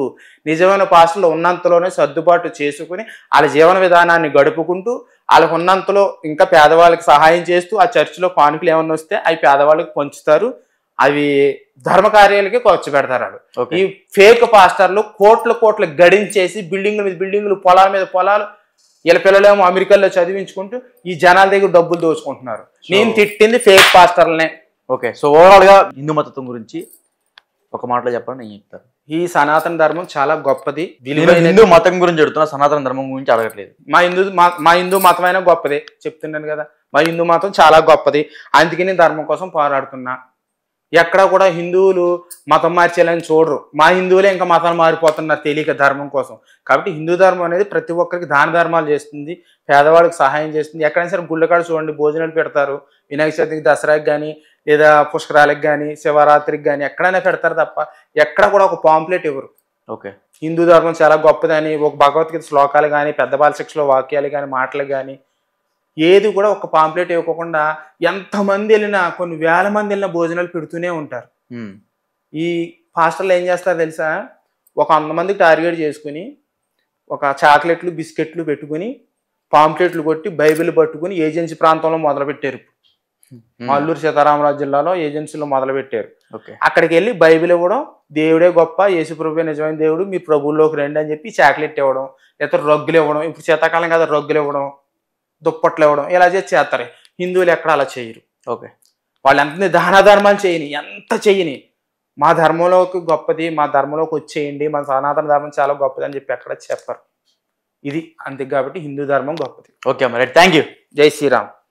నిజమైన పాస్టర్లు ఉన్నంతలోనే సర్దుబాటు చేసుకుని వాళ్ళ జీవన విధానాన్ని గడుపుకుంటూ వాళ్ళకు ఉన్నంతలో ఇంకా పేదవాళ్ళకి సహాయం చేస్తూ, ఆ చర్చిలో కానుకలు ఏమన్నా వస్తే అవి పేదవాళ్ళకి పంచుతారు, అవి ధర్మ కార్యాలకి ఖర్చు పెడతారు. ఈ ఫేక్ పాస్టర్లు కోట్లు గడించేసి బిల్డింగ్ల మీద బిల్డింగ్లు, పొలాల మీద పొలాలు, వీళ్ళ పిల్లలేమో అమెరికాలో చదివించుకుంటూ ఈ జనాల దగ్గర డబ్బులు దోచుకుంటున్నారు. నేను తిట్టింది ఫేక్ పాస్టర్లనే. సో ఓవరాల్ గా హిందూ మతం గురించి ఒక మాటలో చెప్పండి, నేను చెప్తాను. ఈ సనాతన ధర్మం చాలా గొప్పది. హిందూ మతం గురించి చెప్తున్నా, సనాతన ధర్మం గురించి అడగట్లేదు. మా హిందూ మతమైనా గొప్పదే చెప్తున్నాను కదా. మా హిందూ మతం చాలా గొప్పది, అందుకే నేను ధర్మం కోసం పోరాడుతున్నా. ఎక్కడ కూడా హిందువులు మతం మార్చేయాలని చూడరు. మా హిందువులే ఇంకా మతాన్ని మారిపోతున్నారు తెలియక ధర్మం కోసం. కాబట్టి హిందూ ధర్మం అనేది ప్రతి ఒక్కరికి దాన ధర్మాలు చేస్తుంది, పేదవాళ్ళకి సహాయం చేస్తుంది. ఎక్కడైనా సరే గుళ్ళకాడ చూడండి భోజనాలు పెడతారు, వినాయక చవితికి, దసరాకి కానీ, లేదా పుష్కరాలకు కానీ, శివరాత్రికి కానీ ఎక్కడైనా పెడతారు తప్ప ఎక్కడ కూడా ఒక పాంప్లెట్ ఇవ్వరు. హిందూ ధర్మం చాలా గొప్పదని ఒక భగవద్గీత శ్లోకాలు కానీ, పెద్ద బాలశిక్షలో వాక్యాలు కానీ, మాటలు కానీ ఏది కూడా ఒక పాంప్లెట్ ఇవ్వకుండా ఎంతమంది వెళ్ళినా, కొన్ని వేల మంది వెళ్ళినా భోజనాలు పెడుతూనే ఉంటారు. ఈ పాస్టర్లు ఏం చేస్తారు తెలుసా? ఒక 100 మందికి టార్గెట్ చేసుకుని ఒక చాక్లెట్లు బిస్కెట్లు పెట్టుకుని పాంప్లెట్లు కొట్టి బైబిల్ పట్టుకుని ఏజెన్సీ ప్రాంతంలో మొదలుపెట్టారు. అల్లూరు సీతారామరాజు జిల్లాలో ఏజెన్సీలో మొదలుపెట్టారు. ఓకే. అక్కడికి వెళ్ళి బైబిల్ ఇవ్వడం, దేవుడే గొప్ప, యేసుప్రభువే నిజమైన దేవుడు, మీ ప్రభువులోకి రండి అని చెప్పి చాక్లెట్ ఇవ్వడం, లేకపోతే రగ్గులు ఇవ్వడం, ఇప్పుడు శీతాకాలం కదా రగ్గులు ఇవ్వడం, దుప్పట్లు ఇవ్వడం, ఇలా చేసి చేస్తారు. హిందువులు ఎక్కడ అలా చేయరు. ఓకే. వాళ్ళు ఎంత దాన ధర్మాలు చేయని, ఎంత చేయని, మా ధర్మంలోకి గొప్పది, మా ధర్మంలోకి వచ్చేయండి, మన సనాతన ధర్మం చాలా గొప్పది అని చెప్పి ఎక్కడ చెప్పరు. ఇది అంతే. కాబట్టి హిందూ ధర్మం గొప్పది. ఓకే అమ్మ, రైట్, థ్యాంక్ యూ. జై శ్రీరామ్.